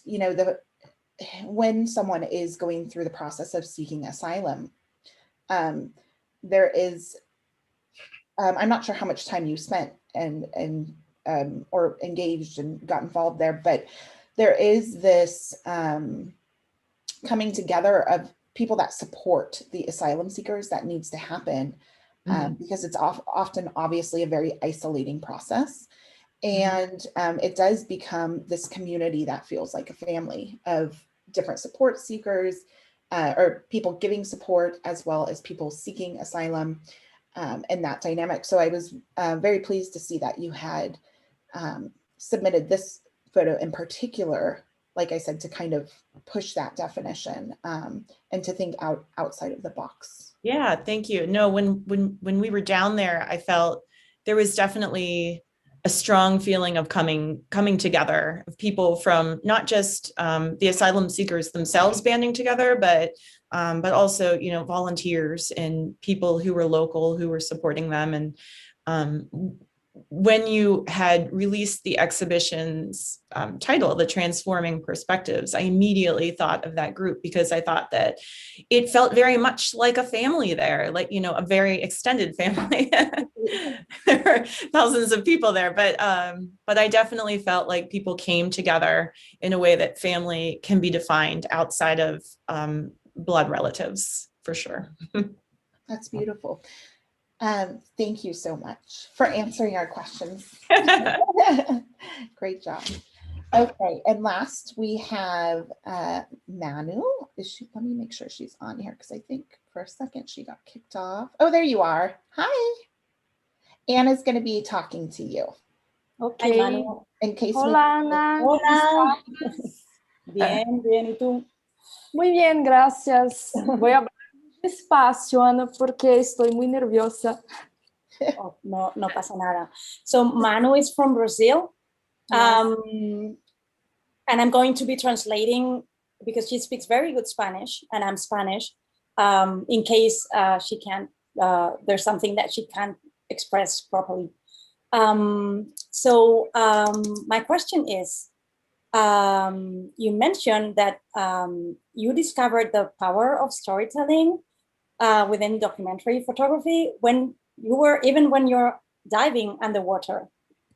when someone is going through the process of seeking asylum, there is, I'm not sure how much time you spent and or engaged and got involved there, but there is this coming together of people that support the asylum seekers that needs to happen, because it's often obviously a very isolating process. And it does become this community that feels like a family of different support seekers, or people giving support as well as people seeking asylum, and that dynamic. So I was very pleased to see that you had submitted this photo in particular, like I said, to kind of push that definition and to think outside of the box. Yeah, thank you. No, when we were down there, I felt there was definitely a strong feeling of coming together of people from not just the asylum seekers themselves banding together, but also, volunteers and people who were local who were supporting them. And when you had released the exhibition's title, The Transforming Perspectives, I immediately thought of that group, because I thought that it felt very much like a family there, like, a very extended family. There were thousands of people there, but I definitely felt like people came together in a way that family can be defined outside of blood relatives, for sure. That's beautiful. Thank you so much for answering our questions. Great job. Okay, and last we have Manu. Let me make sure she's on here, because I think for a second she got kicked off. Oh, there you are. Hi. Anna's going to be talking to you. Okay. Hi, Manu. In case Hola, Ana. Hola. Bien, bien, ¿y tú? Muy bien, gracias. Voy a hablar despacio, Ana, porque estoy muy nerviosa. Oh, no pasa nada. So Manu is from Brazil. Yes. And I'm going to be translating, because she speaks very good Spanish and I'm Spanish, in case she can't, there's something that she can't express properly. So my question is, you mentioned that you discovered the power of storytelling within documentary photography when you're diving underwater,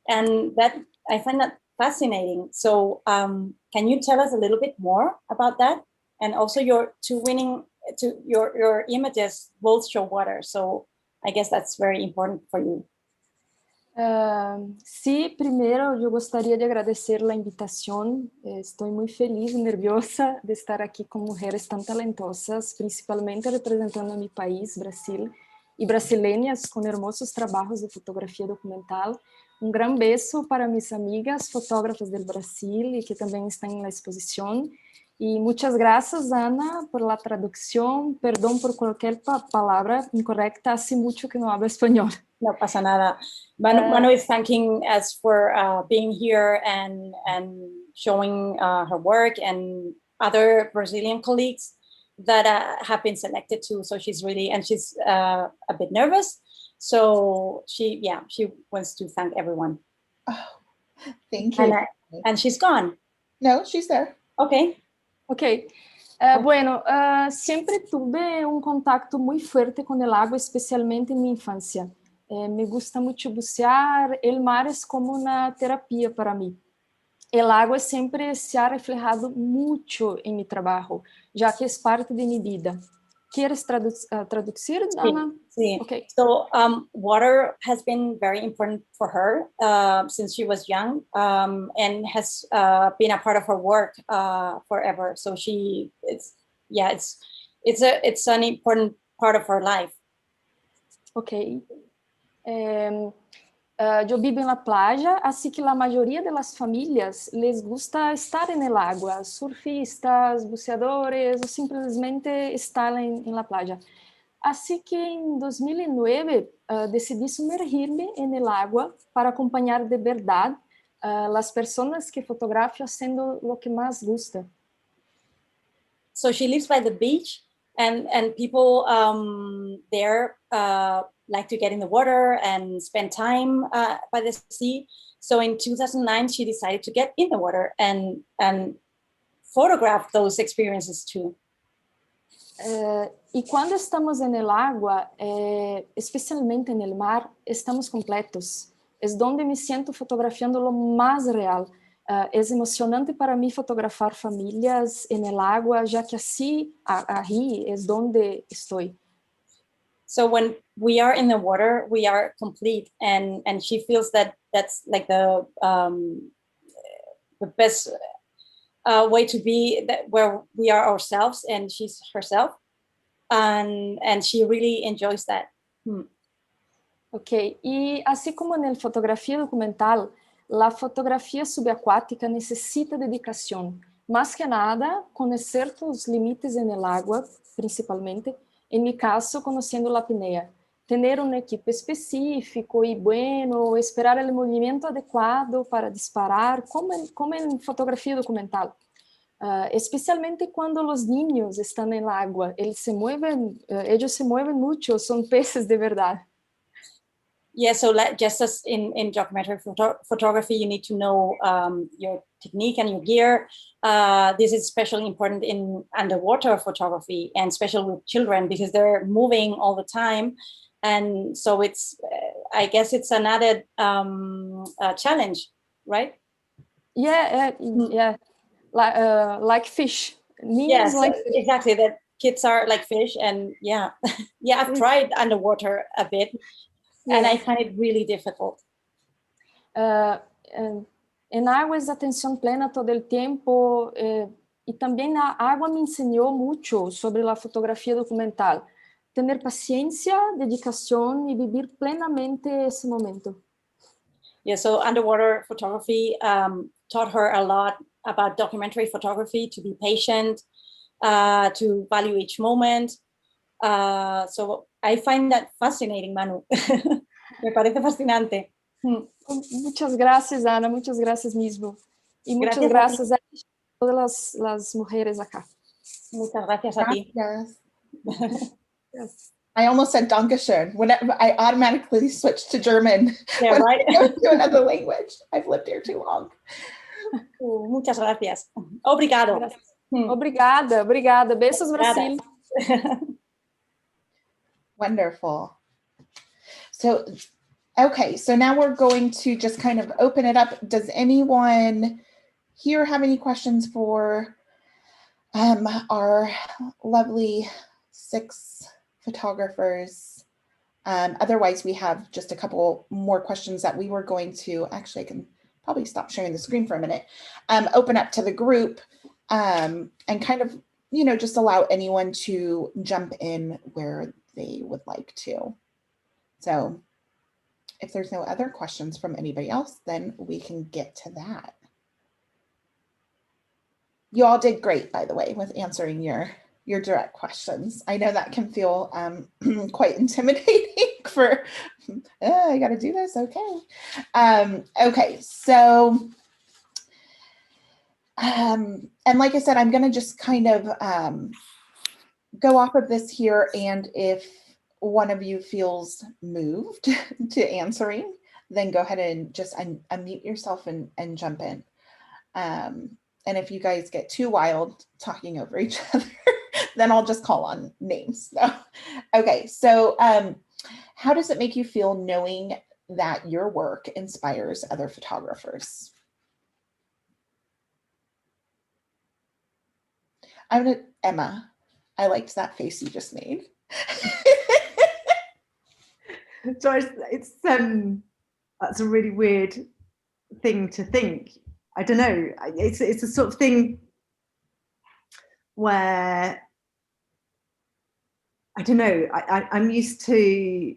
and that I find that fascinating. So can you tell us a little bit more about that And also your images both show water. So I guess that's very important for you. Sí, primero yo gostaria de agradecer la invitación. Estoy muy feliz y nerviosa de estar aquí con mujeres tan talentosas, principalmente representando a mi país, Brasil, y brasileñas con hermosos trabajos de fotografía documental. Un gran beso para mis amigas fotógrafas del Brasil y que también están en la exposición. Y muchas gracias, Ana, por la traducción. Perdón por cualquier palabra incorrecta. Hace mucho que no hablo español. No pasa nada. Manu is thanking us for being here and showing her work, and other Brazilian colleagues that have been selected too. So she's a bit nervous. So she wants to thank everyone. Oh, thank you. And she's gone. No, she's there. Okay. Ok. Bueno, siempre tuve un contacto muy fuerte con el agua, especialmente en mi infancia. Me gusta mucho bucear, el mar es como una terapia para mí. El agua siempre se ha reflejado mucho en mi trabajo, ya que es parte de mi vida. ¿Quieres traducir, Ana? Sí. Okay. So water has been very important for her since she was young, and has been a part of her work forever. So it's an important part of her life. Ok. Yo vivo en la playa, así que la mayoría de las familias les gusta estar en el agua, surfistas, buceadores o simplesmente estar en la playa. Así que en 2009 decidí sumergirme en el agua para acompañar de verdad las personas que fotografio haciendo lo que más gusta. So she lives by the beach, and people there like to get in the water and spend time by the sea. So in 2009, she decided to get in the water and photograph those experiences too. Y cuando estamos en el agua, especialmente en el mar, estamos completos. Es donde me siento fotografiando lo más real. Es emocionante para mí fotografar familias en el agua, ya que así, ahí es donde estoy. So when we are in the water, we are complete, and she feels that that's like the best way to be, that where we are ourselves and she's herself, and she really enjoys that. Ok, y así como en la fotografía documental, la fotografía subacuática necesita dedicación. Más que nada, conocer tus límites en el agua, principalmente. En mi caso, conociendo la apnea. Tener un equipo específico y bueno, esperar el movimiento adecuado para disparar, como en fotografía documental. Especialmente cuando los niños están en el agua. Ellos se mueven mucho, son peces de verdad. Yeah, so just as in documentary photography, you need to know your technique and your gear. This is especially important in underwater photography, and especially with children, because they're moving all the time. And so it's, I guess it's an added challenge, right? Yeah, yeah, like fish. Yes, like fish. Exactly. That kids are like fish, and yeah, I've tried underwater a bit. Yeah. And I find it really difficult. En agua es atención plena todo el tiempo, y también la agua me enseñó mucho sobre la fotografía documental. Tener paciencia, dedicación y vivir plenamente ese momento. Yeah, so underwater photography taught her a lot about documentary photography, to be patient, to value each moment. So I find that fascinating, Manu. Me parece fascinante. Muchas gracias, Ana, muchas gracias mismo. Y muchas gracias a todas las mujeres acá. Muchas gracias a ti. Yes. I almost said Dankeschön. Whenever I automatically switched to German. Yeah, when right. I go to another language. I've lived here too long. Muchas gracias. Obrigado. Obrigada. Besos, Brasil. Wonderful. So, okay, so now we're going to just kind of open it up. Does anyone here have any questions for our lovely 6 photographers. Otherwise, we have just a couple more questions that we were going to, actually, I can probably stop sharing the screen for a minute, open up to the group, and kind of, just allow anyone to jump in where they would like to. So if there's no other questions from anybody else, then we can get to that. You all did great, by the way, with answering your direct questions. I know that can feel quite intimidating for, I got to do this. Okay. Okay. So, and like I said, I'm going to just kind of go off of this here. And if one of you feels moved to answering, then go ahead and just unmute yourself and jump in. And if you guys get too wild talking over each other, then I'll just call on names. So, okay, so how does it make you feel knowing that your work inspires other photographers? I'm gonna, Emma, I liked that face you just made. So it's that's a really weird thing to think. I don't know. It's a sort of thing where I don't know. I'm used to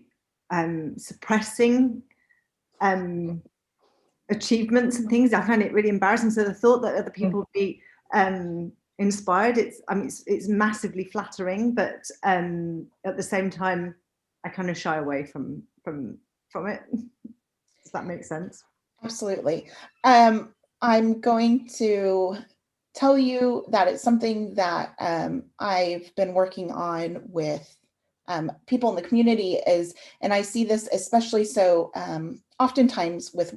suppressing achievements and things. I find it really embarrassing. So the thought that other people would be inspired, it's massively flattering, but at the same time, I kind of shy away from it. Does that make sense? Absolutely. I'm going to tell you that it's something that I've been working on with people in the community and I see this especially so oftentimes with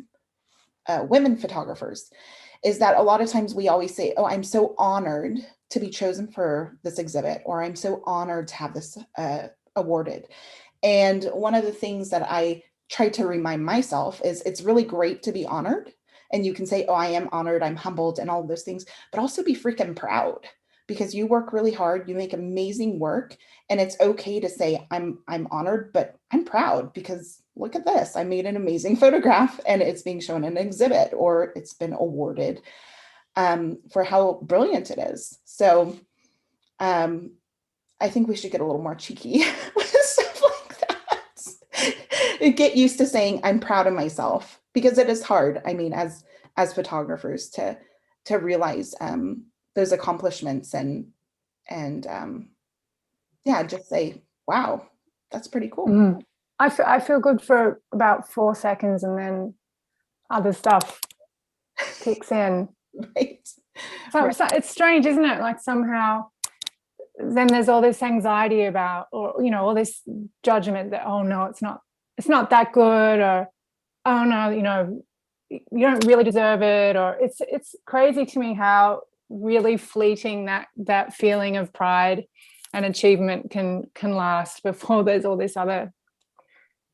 women photographers, is that a lot of times we always say, oh, I'm so honored to be chosen for this exhibit, or I'm so honored to have this awarded. And one of the things that I try to remind myself is it's really great to be honored. And you can say, oh, I am honored, I'm humbled, and all of those things, but also be freaking proud because you work really hard, you make amazing work, and it's okay to say, I'm honored, but I'm proud because look at this, I made an amazing photograph and it's being shown in an exhibit or it's been awarded for how brilliant it is. So I think we should get a little more cheeky with stuff like that. Get used to saying, I'm proud of myself. Because it is hard, I mean, as photographers to realize those accomplishments and yeah, just say, wow, that's pretty cool. Mm. I feel good for about 4 seconds and then other stuff kicks in. Right. So it's strange, isn't it? Like somehow then there's all this anxiety about, or all this judgment that, oh no, it's not that good, or oh no, you don't really deserve it, or it's crazy to me how really fleeting that feeling of pride and achievement can last before there's all this other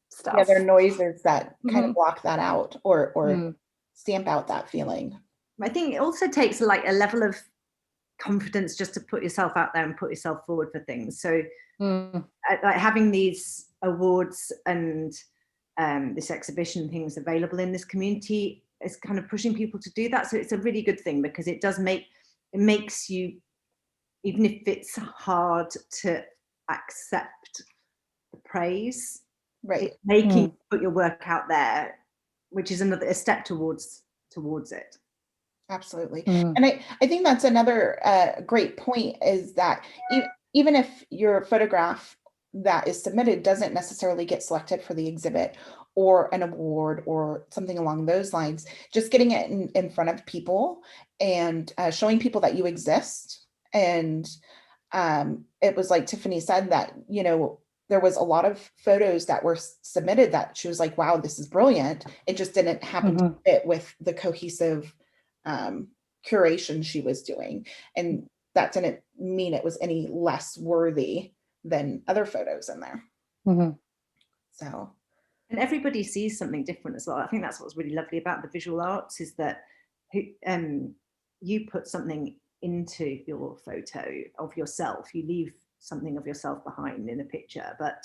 stuff. Yeah, there are noises that kind of block that out or stamp out that feeling. I think it also takes like a level of confidence just to put yourself out there and put yourself forward for things. So like having these awards and this exhibition things available in this community is kind of pushing people to do that. So it's a really good thing because it makes you, even if it's hard to accept the praise, right, making you put your work out there, which is a step towards it. Absolutely. And I think that's another great point is that even if your photograph that is submitted doesn't necessarily get selected for the exhibit or an award or something along those lines, just getting it in front of people and showing people that you exist. And it was like Tiffany said that, there was a lot of photos that were submitted that she was like, wow, this is brilliant. It just didn't happen to fit with the cohesive curation she was doing. And that didn't mean it was any less worthy than other photos in there. So, and everybody sees something different as well. I think that's what's really lovely about the visual arts is that you put something into your photo of yourself. You leave something of yourself behind in a picture, but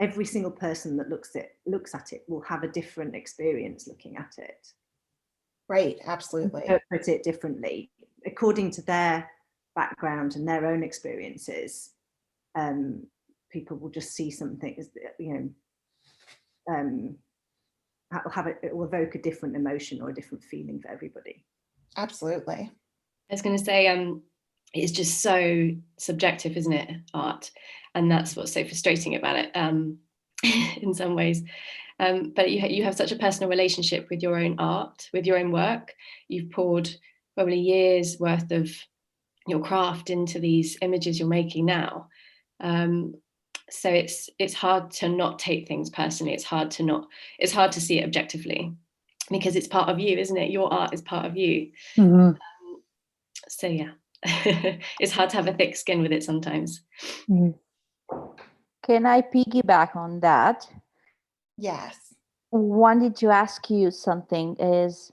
every single person that looks at it will have a different experience looking at it. Right, absolutely. Interpret it differently according to their background and their own experiences. People will just see something, you know, it will evoke a different emotion or a different feeling for everybody. Absolutely. I was going to say, it's just so subjective, isn't it, art? And that's what's so frustrating about it in some ways. But you have such a personal relationship with your own art, with your own work. You've poured probably years worth of your craft into these images you're making now. So it's hard to not take things personally. It's hard to see it objectively, because it's part of you, isn't it? Your art is part of you. Mhm. So yeah, it's hard to have a thick skin with it sometimes. Mhm. Can I piggyback on that? Yes. Wanted to ask you something. Is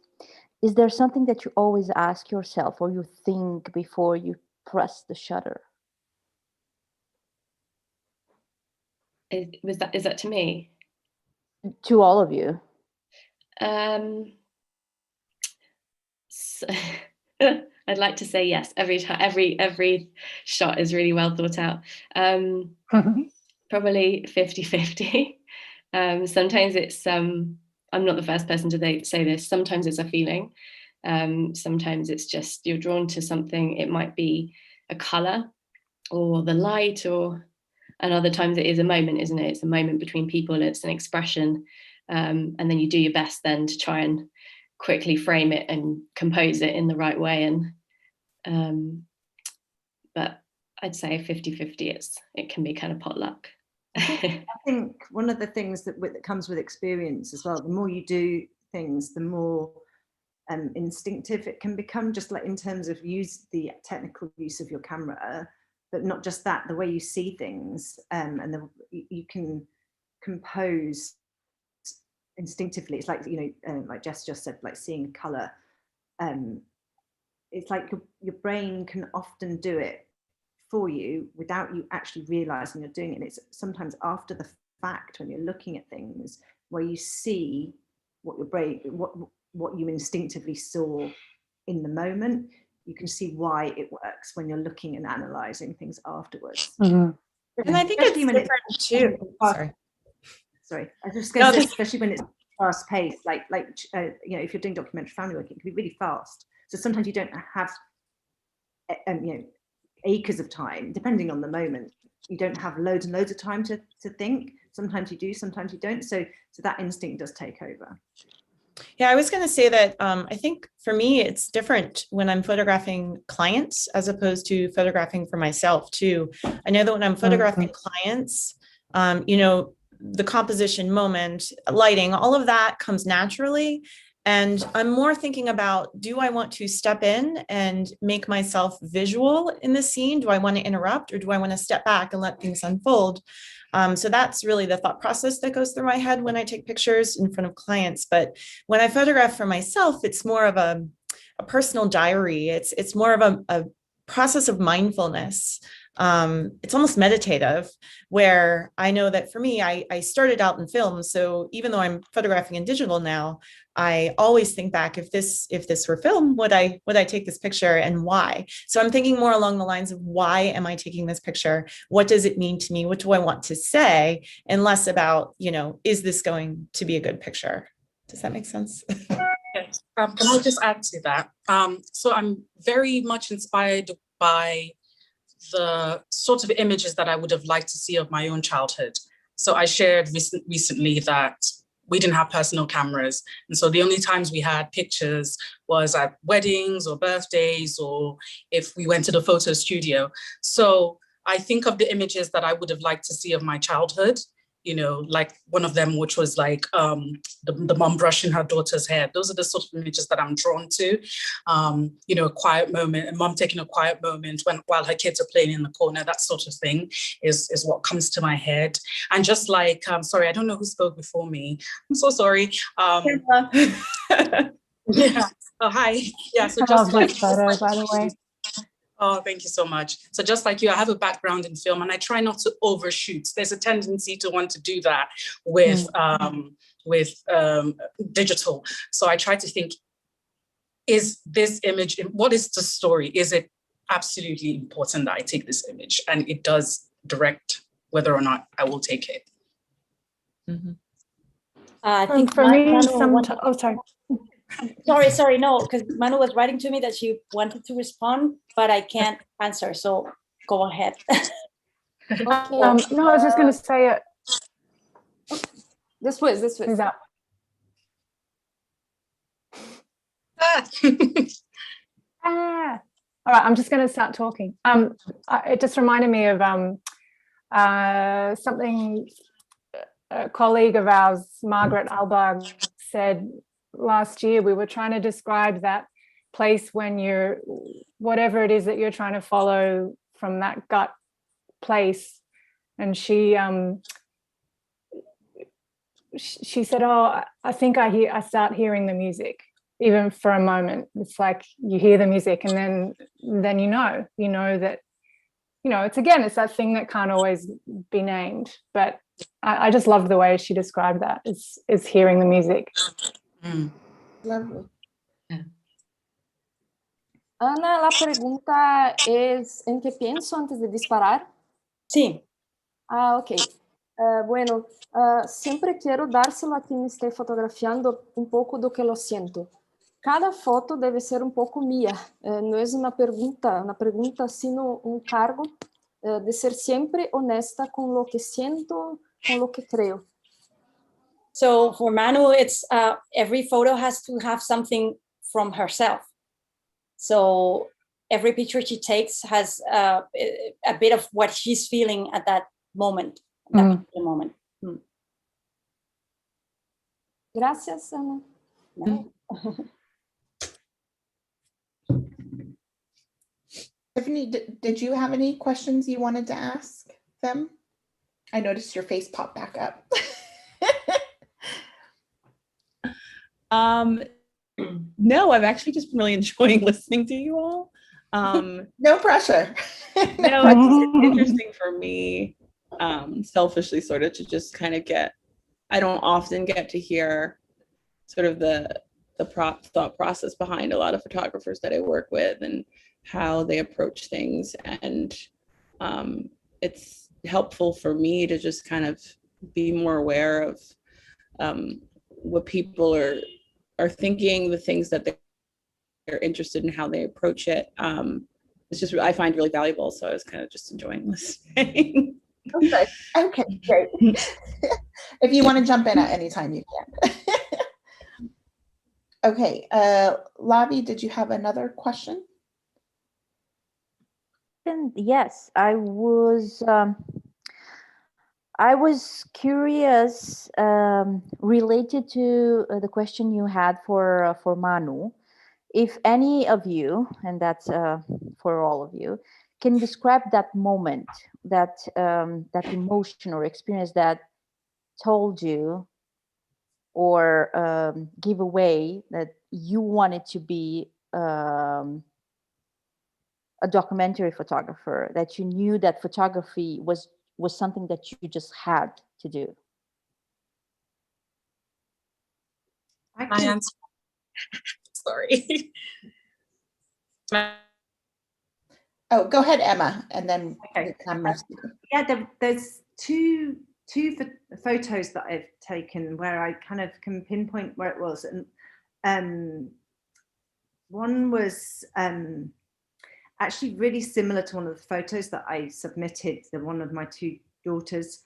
there something that you always ask yourself or you think before you press the shutter? Is that to me? To all of you. So, I'd like to say yes. Every time, every shot is really well thought out. Probably 50-50. Sometimes it's I'm not the first person to say this. Sometimes it's a feeling. Sometimes it's just you're drawn to something. It might be a color or the light, and other times it is a moment, isn't it? It's a moment between people. It's an expression, and then you do your best then to try and quickly frame it and compose it in the right way. And but I'd say 50-50. It can be kind of potluck. I think one of the things that comes with experience as well, the more you do things, the more instinctive it can become, just like in terms of the technical use of your camera, but not just that, the way you see things, and you can compose instinctively. It's like, you know, like Jess just said, like seeing color. It's like your brain can often do it for you without you actually realizing you're doing it. And it's sometimes after the fact, when you're looking at things, where you see what your brain, what you instinctively saw in the moment. You can see why it works when you're looking and analyzing things afterwards. Mhm. And I think it's different too. Sorry, I was just going to say, especially when it's fast paced, like you know, if you're doing documentary family work, it can be really fast. So sometimes you don't have, you know, acres of time, depending on the moment. You don't have loads and loads of time to think. Sometimes you do, sometimes you don't. So that instinct does take over. Yeah, I was going to say that I think for me, it's different when I'm photographing clients as opposed to photographing for myself too. I know that when I'm photographing clients, you know, the composition, moment, lighting, all of that comes naturally. And I'm more thinking about, do I want to step in and make myself visual in the scene? Do I want to interrupt, or do I want to step back and let things unfold? So that's really the thought process that goes through my head when I take pictures in front of clients. But when I photograph for myself, it's more of a personal diary. It's more of a process of mindfulness. It's almost meditative, where I know that for me, I started out in film. So even though I'm photographing in digital now, I always think back, if this were film, would I take this picture, and why? So I'm thinking more along the lines of, why am I taking this picture? What does it mean to me? What do I want to say? And less about, you know, is this going to be a good picture? Does that make sense? Yes. Can I just add to that? So I'm very much inspired by the sort of images that I would have liked to see of my own childhood. So I shared recently that we didn't have personal cameras. And so the only times we had pictures was at weddings or birthdays, or if we went to the photo studio. So I think of the images that I would have liked to see of my childhood, you know, like one of them, which was like the mom brushing her daughter's hair. Those are the sort of images that I'm drawn to. You know, a quiet moment, a mom taking a quiet moment while her kids are playing in the corner, that sort of thing is what comes to my head. And just like, sorry, I don't know who spoke before me. I'm so sorry. Yeah. Oh, hi. Yeah, so I just love like this photo, by the way. Oh, thank you so much. So just like you, I have a background in film and I try not to overshoot. There's a tendency to want to do that with digital. So I try to think, is this image, what is the story? Is it absolutely important that I take this image? And it does direct whether or not I will take it. Mhm. I think For me, Manu sometimes, oh, sorry. sorry, no, because Manu was writing to me that she wanted to respond, but I can't answer. So go ahead. Okay. No, I was just going to say it. Después. Who's up? Ah. All right, I'm just going to start talking. It just reminded me of something a colleague of ours, Margaret Alberg, said last year. We were trying to describe that place when you're, whatever it is that you're trying to follow from that gut place. And she said, oh, I think I start hearing the music. Even for a moment, it's like you hear the music and then you know that, it's that thing that can't always be named. But I just loved the way she described that, is hearing the music. Lovely. Ana, la pregunta es, ¿en qué pienso antes de disparar? Sí. Ah, ok. Bueno, siempre quiero dárselo a quien esté fotografiando un poco do que lo siento. Cada foto debe ser un poco mía. No es una pregunta, sino un cargo de ser siempre honesta con lo que siento, con lo que creo. So for Manu, it's every photo has to have something from herself. So every picture she takes has a bit of what she's feeling at that moment. That moment. Gracias, Ana. No. Tiffany, did you have any questions you wanted to ask them? I noticed your face pop back up. No, I've actually just been really enjoying listening to you all. No pressure. No, it's interesting for me, selfishly, sort of, to just kind of I don't often get to hear sort of the thought process behind a lot of photographers that I work with and how they approach things. And it's helpful for me to just kind of be more aware of what people are thinking, the things that they're interested in, how they approach it. It's just, I find really valuable. So I was kind of just enjoying listening. Okay, great. If you want to jump in at any time, you can. Okay, Lavi, did you have another question? Yes, I was curious, related to the question you had for Manu. If any of you, and that's for all of you, can describe that moment, that emotion or experience that told you or give away that you wanted to be a documentary photographer, that you knew that photography was something that you just had to do? My answer. Sorry. Oh, go ahead, Emma, and then Okay. Yeah, there's two photos that I've taken where I kind of can pinpoint where it was, and one was actually really similar to one of the photos that I submitted, the one of my two daughters,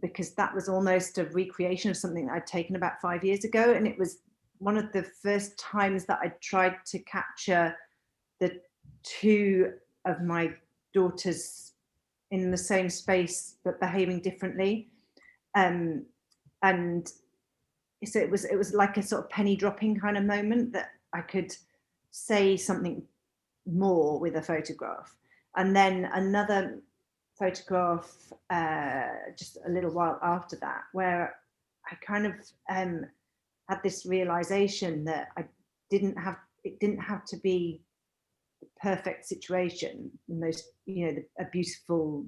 because that was almost a recreation of something I'd taken about 5 years ago, and it was one of the first times that I tried to capture the two of my daughters in the same space but behaving differently, and so it was like a sort of penny dropping kind of moment that I could say something more with a photograph. And then another photograph just a little while after that, where I kind of had this realization that it didn't have to be the perfect situation, the most, you know, a beautiful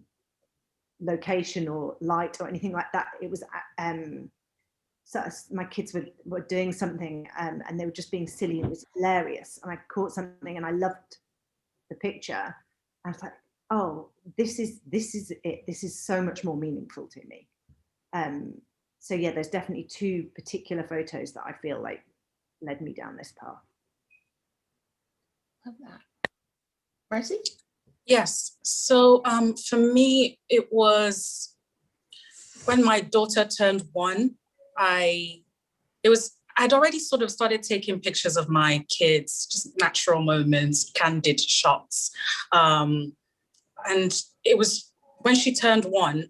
location or light or anything like that. It was so my kids were doing something and they were just being silly. It was hilarious, and I caught something and I loved the picture. I was like, oh, this is it. This is so much more meaningful to me. So yeah, there's definitely two particular photos that I feel like led me down this path. Love that. Marcy? Yes. So for me, it was when my daughter turned 1. I'd already sort of started taking pictures of my kids, just natural moments, candid shots. And it was when she turned 1,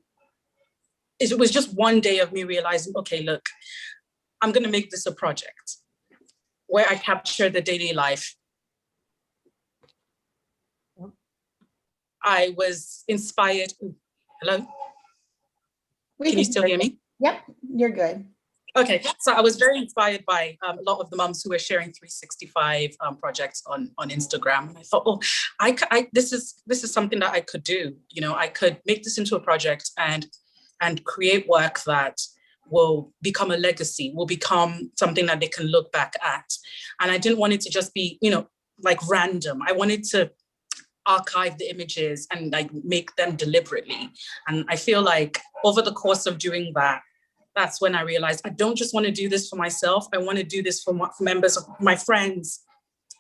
it was just one day of me realizing, okay, look, I'm going to make this a project where I capture the daily life. I was inspired. Hello? Can you still hear me? Yep, you're good. Okay, so I was very inspired by a lot of the moms who were sharing 365 projects on Instagram. And I thought, oh, this is something that I could do. You know, I could make this into a project and create work that will become a legacy, will become something that they can look back at. And I didn't want it to just be, you know, like random. I wanted to archive the images and like make them deliberately. And I feel like over the course of doing that, that's when I realized I don't just want to do this for myself. I want to do this for members of my friends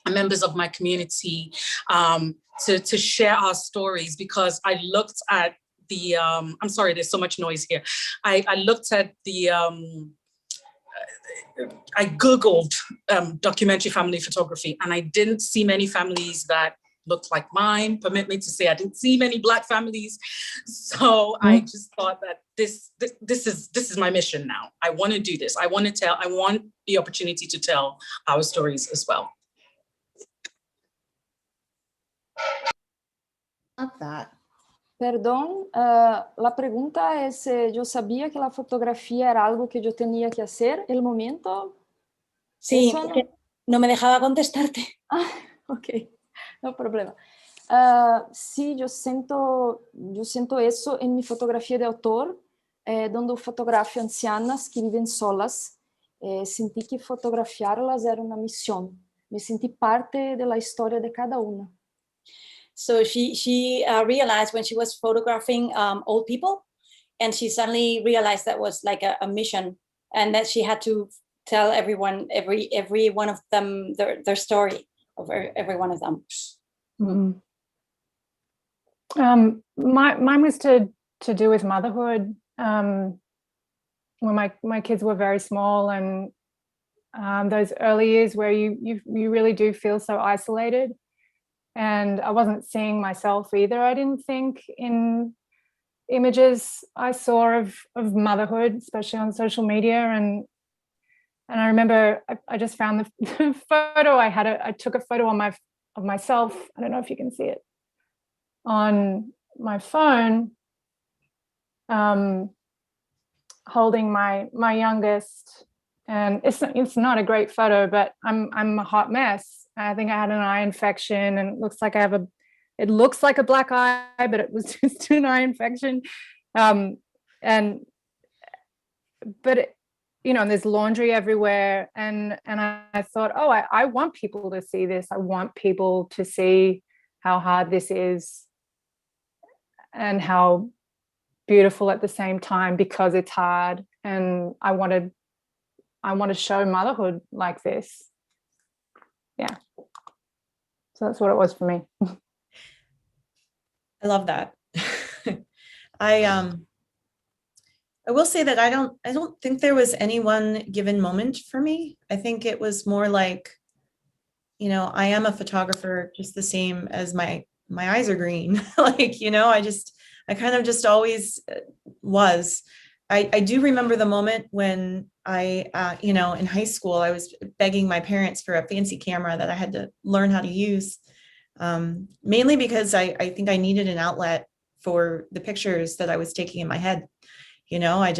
and members of my community, to share our stories, because I looked at the, I'm sorry, there's so much noise here. I looked at the, I Googled documentary family photography, and I didn't see many families that looked like mine. Permit me to say I didn't see many Black families. So I just thought that this is my mission now. I want to do this. I want the opportunity to tell our stories as well. Love that. Perdón, la pregunta es, yo sabía que la fotografía era algo que yo tenía que hacer, el momento. Sí, Eso que no me dejaba contestarte. Ah, ok, no problema. Sí, yo siento eso en mi fotografía de autor, donde fotografio ancianas que viven solas. Sentí que fotografiarlas era una misión. Me sentí parte de la historia de cada una. So she realized when she was photographing old people, and she suddenly realized that was like a mission, and that she had to tell everyone, every one of them, their story of every one of them. Mm. Mine was to do with motherhood. When my kids were very small, and those early years where you really do feel so isolated. And I wasn't seeing myself either, I didn't think, in images I saw of motherhood, especially on social media. And I remember I just found the photo I had. I took a photo of myself. I don't know if you can see it on my phone, holding my youngest. And it's not a great photo, but I'm a hot mess. I think I had an eye infection, and it looks like a black eye, but it was just an eye infection. But you know, there's laundry everywhere, and I thought, oh, I want people to see this. I want people to see how hard this is, and how beautiful at the same time, because it's hard. And I want to show motherhood like this. Yeah. So that's what it was for me. I love that. I will say that I don't think there was any one given moment for me. I think it was more like, you know, I am a photographer just the same as my eyes are green. Like, you know, I kind of just always was. I do remember the moment when I, you know, in high school, I was begging my parents for a fancy camera that I had to learn how to use, mainly because I think I needed an outlet for the pictures that I was taking in my head. You know, I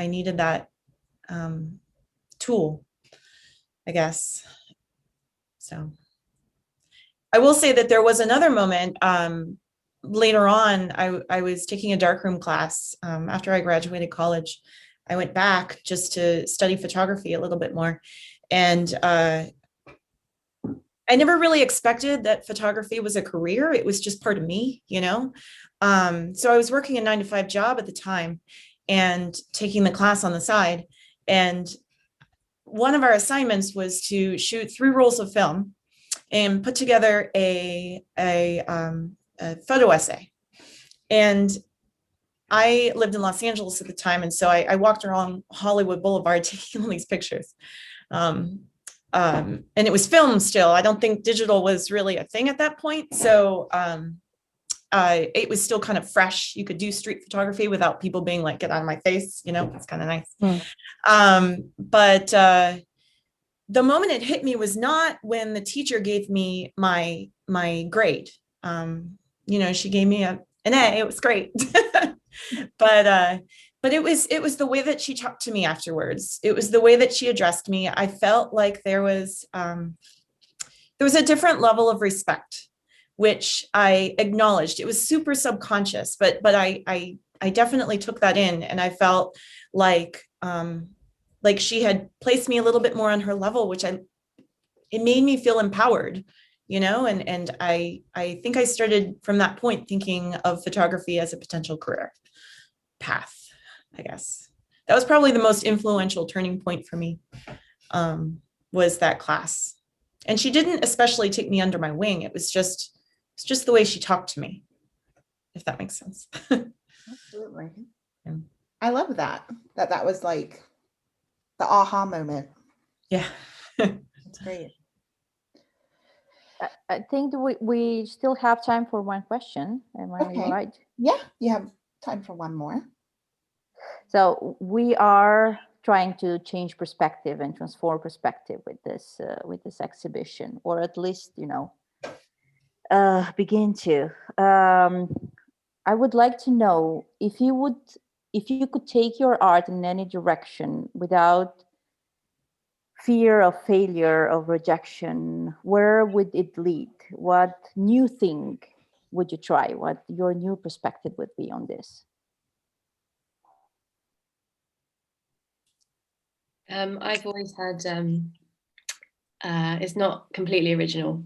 needed that tool, I guess. So I will say that there was another moment later on. I was taking a darkroom class after I graduated college. I went back just to study photography a little bit more. And I never really expected that photography was a career. It was just part of me, you know? So I was working a 9-to-5 job at the time and taking the class on the side. And one of our assignments was to shoot 3 rolls of film and put together a photo essay. And I lived in Los Angeles at the time. And so I walked around Hollywood Boulevard taking all these pictures. And it was film still. I don't think digital was really a thing at that point. So it was still kind of fresh. You could do street photography without people being like, get out of my face, you know, it's kind of nice. But the moment it hit me was not when the teacher gave me my grade. You know, she gave me an A, it was great. But it was the way that she talked to me afterwards. It was the way that she addressed me. I felt like there was a different level of respect, which I acknowledged. It was super subconscious, but I definitely took that in, and I felt like she had placed me a little bit more on her level, which it made me feel empowered, you know, and I think I started from that point thinking of photography as a potential career path, I guess. That was probably the most influential turning point for me, was that class. And she didn't especially take me under my wing. It's just the way she talked to me, if that makes sense. Absolutely. Yeah. I love that was like the aha moment. Yeah. That's great. I think we still have time for one question. Am I Okay. right? Yeah, you have time for one more. So we are trying to change perspective and transform perspective with this exhibition, or at least, you know, begin to. I would like to know if you could take your art in any direction without fear of failure, of rejection, where would it lead? What new thing would you try? What your new perspective would be on this? I've always had, it's not completely original,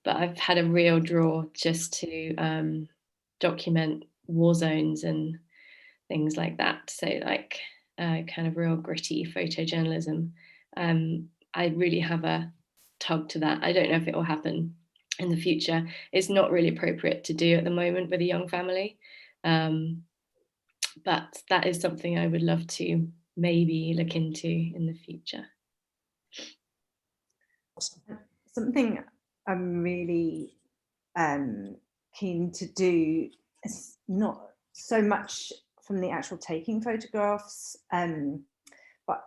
but I've had a real draw just to document war zones and things like that. So like kind of real gritty photojournalism. I really have a tug to that. I don't know if it will happen in the future. It's not really appropriate to do at the moment with a young family. But that is something I would love to maybe look into in the future. Something I'm really keen to do is not so much from the actual taking photographs, but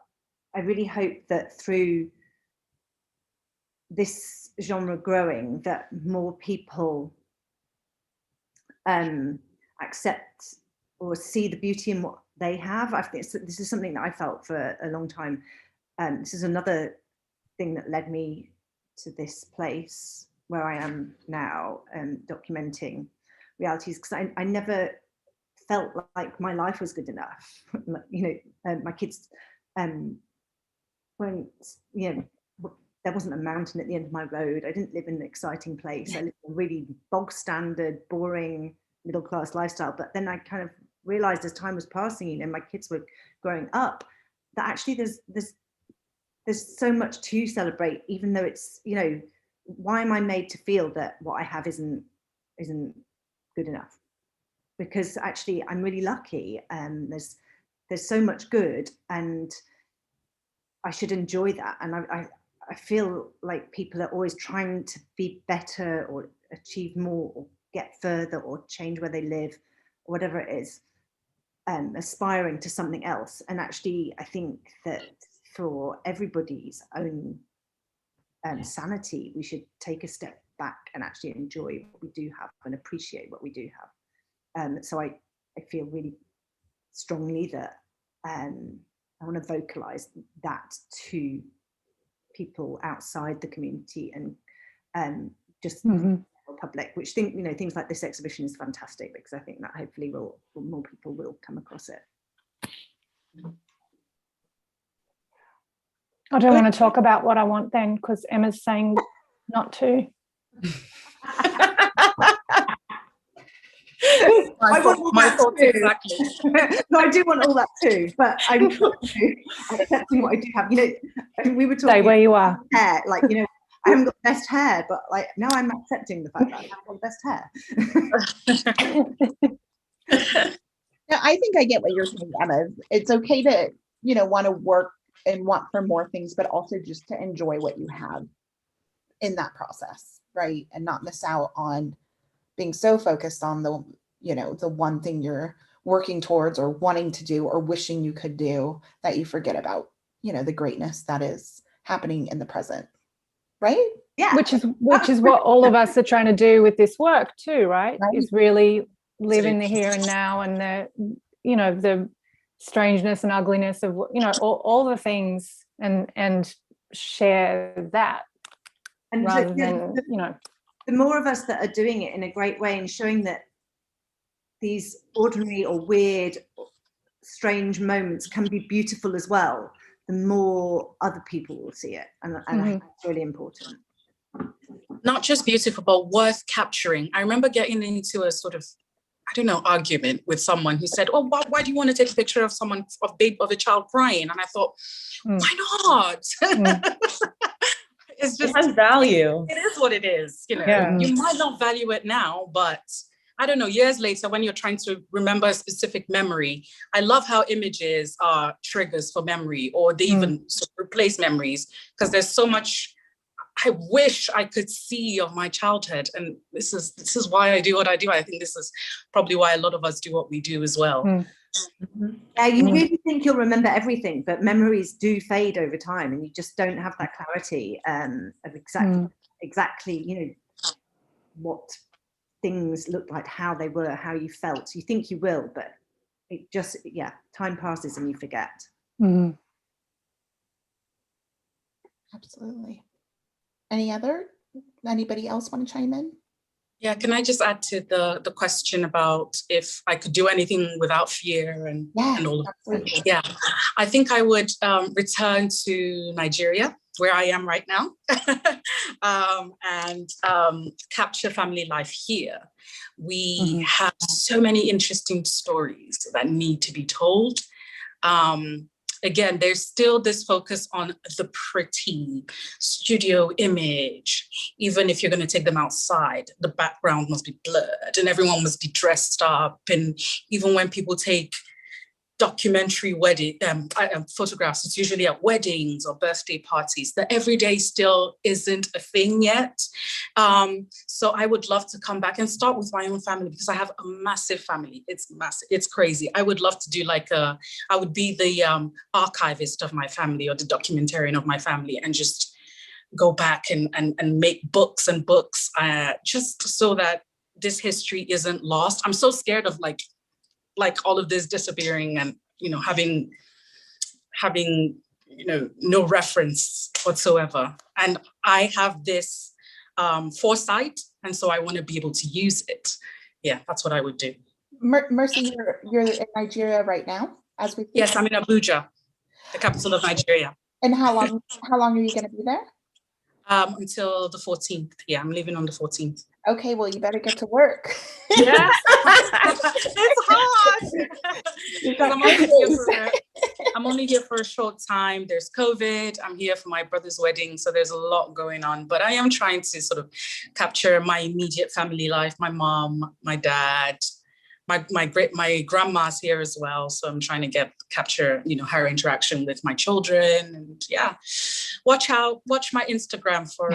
I really hope that through this genre growing, that more people accept or see the beauty in what they have. I think this is something that I felt for a long time. This is another thing that led me to this place where I am now, documenting realities, because I never felt like my life was good enough. You know, my kids weren't, you know, there wasn't a mountain at the end of my road. I didn't live in an exciting place. I lived in a really bog standard, boring middle-class lifestyle. But then I kind of realized as time was passing, you know, my kids were growing up, that actually there's so much to celebrate, even though it's, you know, why am I made to feel that what I have isn't good enough? Because actually I'm really lucky, and there's so much good, and I should enjoy that. And I feel like people are always trying to be better or achieve more or get further or change where they live, or whatever it is, aspiring to something else. And actually, I think that for everybody's own sanity, we should take a step back and actually enjoy what we do have and appreciate what we do have. So I feel really strongly that I want to vocalize that to people outside the community, and just Mhm. public, which things like this exhibition is fantastic, because I think that hopefully more people will come across it. I don't want to talk about what I want then, because Emma's saying not to. My thoughts exactly. No, I do want all that too, but I'm accepting what I do have. We were talking. Stay where you are. Hair, I haven't got the best hair, but now I'm accepting the fact that I haven't got the best hair. Yeah, I think I get what you're saying, Emma. It's okay to, want to work and want for more things, but also just to enjoy what you have in that process, right? And not miss out on being so focused on the one thing you're working towards or wanting to do or wishing you could do, that you forget about, the greatness that is happening in the present, right? Yeah. Which is what all of us are trying to do with this work too, right? Is really live in the here and now, and the strangeness and ugliness of all the things, and share that, and rather than the more of us that are doing it in a great way and showing that these ordinary or weird, strange moments can be beautiful as well, the more other people will see it, and I think that's really important. Not just beautiful, but worth capturing. I remember getting into a sort of, argument with someone who said, "Oh, why do you want to take a picture of someone, of a child crying?" And I thought, why not? It's just, it has value. It is what it is. Yeah. You might not value it now, but I don't know, years later, when you're trying to remember a specific memory, I love how images are triggers for memory, or they even sort of replace memories, because there's so much I wish I could see of my childhood. And this is why I do what I do. I think this is probably why a lot of us do what we do as well. Yeah, you really think you'll remember everything, but memories do fade over time, and you just don't have that clarity of exactly, what things look like, how they were, how you felt. You think you will, but it just, time passes and you forget. Absolutely. Anybody else want to chime in? Yeah, can I just add to the question about if I could do anything without fear and all of that? Yeah, I think I would return to Nigeria, where I am right now, and capture family life here. We have so many interesting stories that need to be told. Again, there's still this focus on the pretty studio image. Even if you're going to take them outside, the background must be blurred and everyone must be dressed up. And even when people take documentary wedding photographs, it's usually at weddings or birthday parties. The everyday still isn't a thing yet. So I would love to come back and start with my own family, because I have a massive family. It's massive. It's crazy. I would love to do I would be the archivist of my family, or the documentarian of my family, and just go back and make books and books, just so that this history isn't lost. I'm so scared of like all of this disappearing and, having, no reference whatsoever. And I have this foresight, and so I want to be able to use it. Yeah, that's what I would do. Mercy, you're in Nigeria right now, as we speak? Yes, I'm in Abuja, the capital of Nigeria. And how long are you going to be there? Until the 14th. Yeah, I'm leaving on the 14th. Okay, well, you better get to work. Yeah, it's hard. I'm only here for a short time. There's COVID. I'm here for my brother's wedding, so there's a lot going on. But I am trying to sort of capture my immediate family life. My mom, my dad, my grandma's here as well. So I'm trying to capture, her interaction with my children, and watch my Instagram for.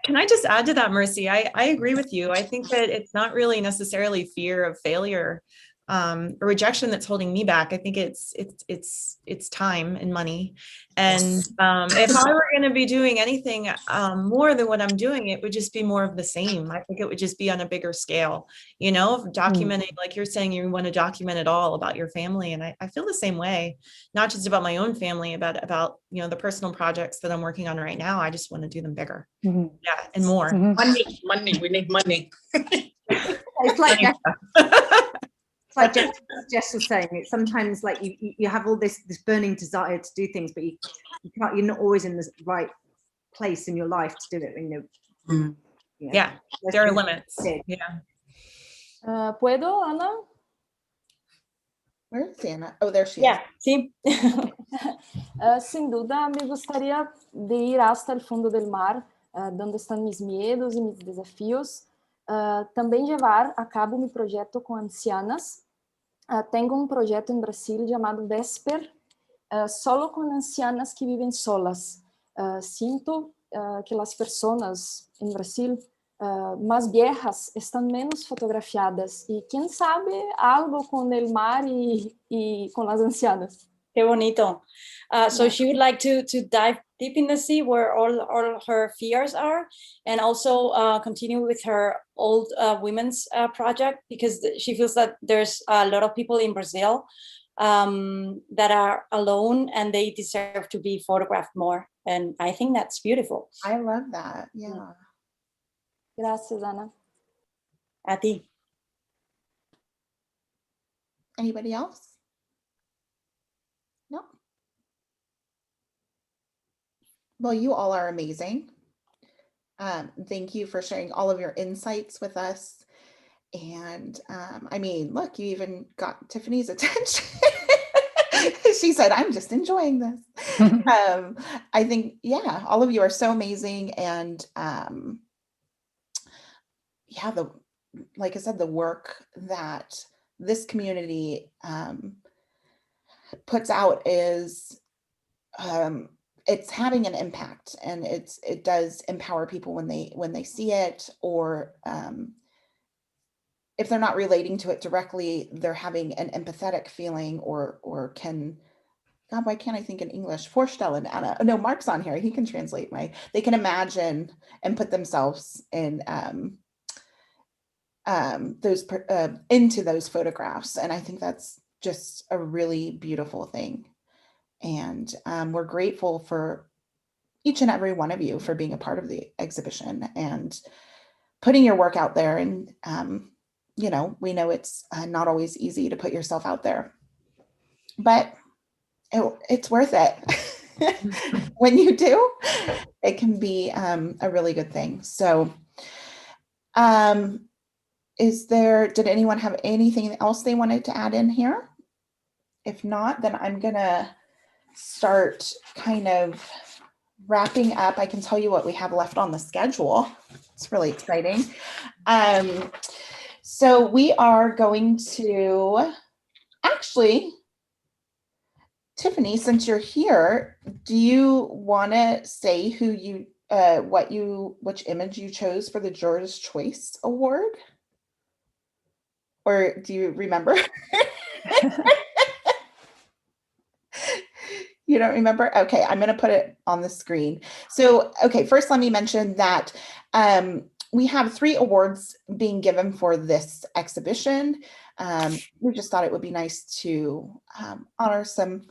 Can I just add to that, Mercy? I agree with you. I think that it's not really necessarily fear of failure. a rejection that's holding me back. I think it's time and money. And if I were going to be doing anything more than what I'm doing, it would just be more of the same. I think it would just be on a bigger scale, you know, documenting, like you're saying, you want to document it all about your family. And I feel the same way, not just about my own family, about, you know, the personal projects that I'm working on right now. I just want to do them bigger. Yeah. And more. Money. We need money. It's like it's like Jess was saying, it's sometimes like you have all this burning desire to do things, but you're not always in the right place in your life to do it. You know, yeah, there are limits. Yeah. ¿Puedo, Ana? Where is Anna? Oh, there she is. Yeah, sí. Sin duda, me gustaría de ir hasta el fondo del mar, donde están mis miedos e mis desafios. Também levar a cabo meu projeto com ancianas. Tenho um projeto em Brasil chamado Vesper, solo com ancianas que vivem solas. Sinto que as pessoas em Brasil mais viejas estão menos fotografiadas e quem sabe algo com o mar e com as ancianas. Qué bonito. So she would like to dive deep in the sea where all her fears are, and also continue with her old women's project, because she feels that there's a lot of people in Brazil that are alone and they deserve to be photographed more. And I think that's beautiful. I love that. Yeah. Gracias, Ana. A ti. Anybody else? No. Well, you all are amazing. Thank you for sharing all of your insights with us. And I mean, look, you even got Tiffany's attention. She said, I'm just enjoying this. I think, yeah, all of you are so amazing. And yeah, like I said, the work that this community puts out is it's having an impact, and it does empower people when they see it, or if they're not relating to it directly, they're having an empathetic feeling, or can, God, why can't I think in English? Vorstellen, Anna. No, Mark's on here. He can translate they can imagine and put themselves in those into those photographs. And I think that's just a really beautiful thing. And we're grateful for each and every one of you for being a part of the exhibition and putting your work out there. And, you know, we know it's not always easy to put yourself out there, but it's worth it. When you do, it can be a really good thing. So did anyone have anything else they wanted to add in here? If not, then I'm gonna start kind of wrapping up. I can tell you what we have left on the schedule. It's really exciting. So we are going to, actually, Tiffany, since you're here, do you want to say who you, which image you chose for the Juror's Choice Award? Or do you remember? You don't remember? Okay, I'm going to put it on the screen. So, okay, first let me mention that we have 3 awards being given for this exhibition. We just thought it would be nice to honor some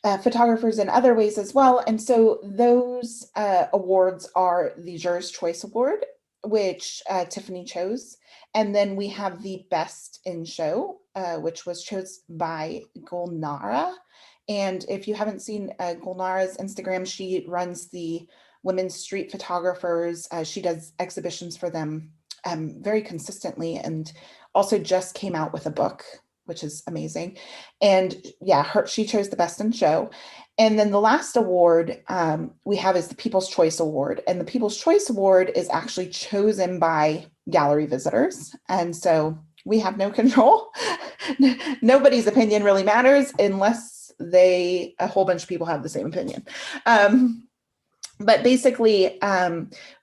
photographers in other ways as well. And so those awards are the Juror's Choice Award, which Tiffany chose. And then we have the Best in Show, which was chosen by Gulnara. And if you haven't seen Gulnara's Instagram, she runs the Women's Street Photographers. She does exhibitions for them very consistently, and also just came out with a book, which is amazing. And yeah, she chose the Best in Show. And then the last award we have is the People's Choice Award. And the People's Choice Award is actually chosen by gallery visitors. And so we have no control. Nobody's opinion really matters unless a whole bunch of people have the same opinion. But basically,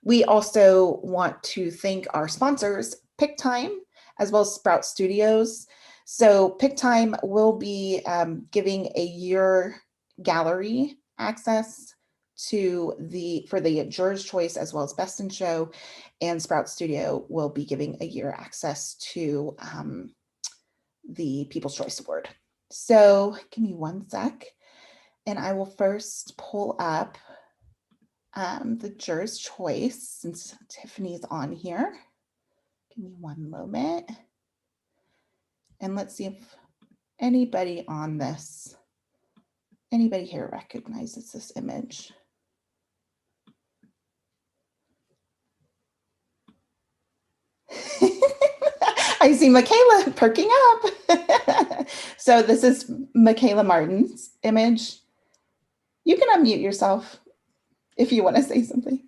we also want to thank our sponsors, PicTime, as well as Sprout Studios. So Pick Time will be giving a year gallery access for the Juror's Choice as well as Best in Show, and Sprout Studio will be giving a year access to the People's Choice Award. So give me one sec, and I will first pull up the Juror's Choice since Tiffany's on here. Give me one moment. And let's see if anybody here recognizes this image. I see Michaela perking up. So this is Michaela Martin's image. You can unmute yourself if you want to say something.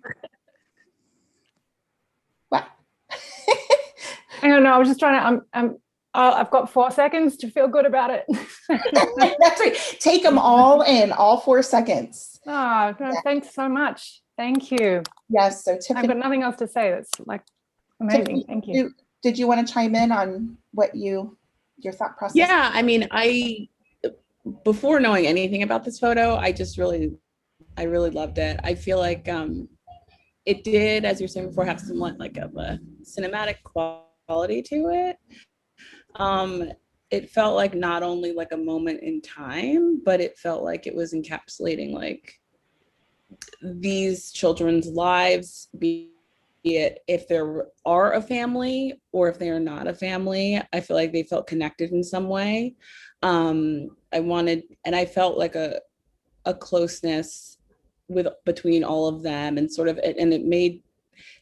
Wow. I don't know. I was just trying to. I've got 4 seconds to feel good about it. That's right. Take them all in, all 4 seconds. Oh, no, thanks so much. Thank you. Yes. So Tiffany, I've got nothing else to say. That's like amazing. Tiffany, Thank you. Did you want to chime in on what your thought process? Yeah, I mean, before knowing anything about this photo, I really loved it. I feel like it did, as you were saying before, have somewhat like of a cinematic quality to it. It felt like not only like a moment in time, but it felt like it was encapsulating like these children's lives, be it if there are a family or if they are not a family. I feel like they felt connected in some way. I felt like a closeness between all of them, and it made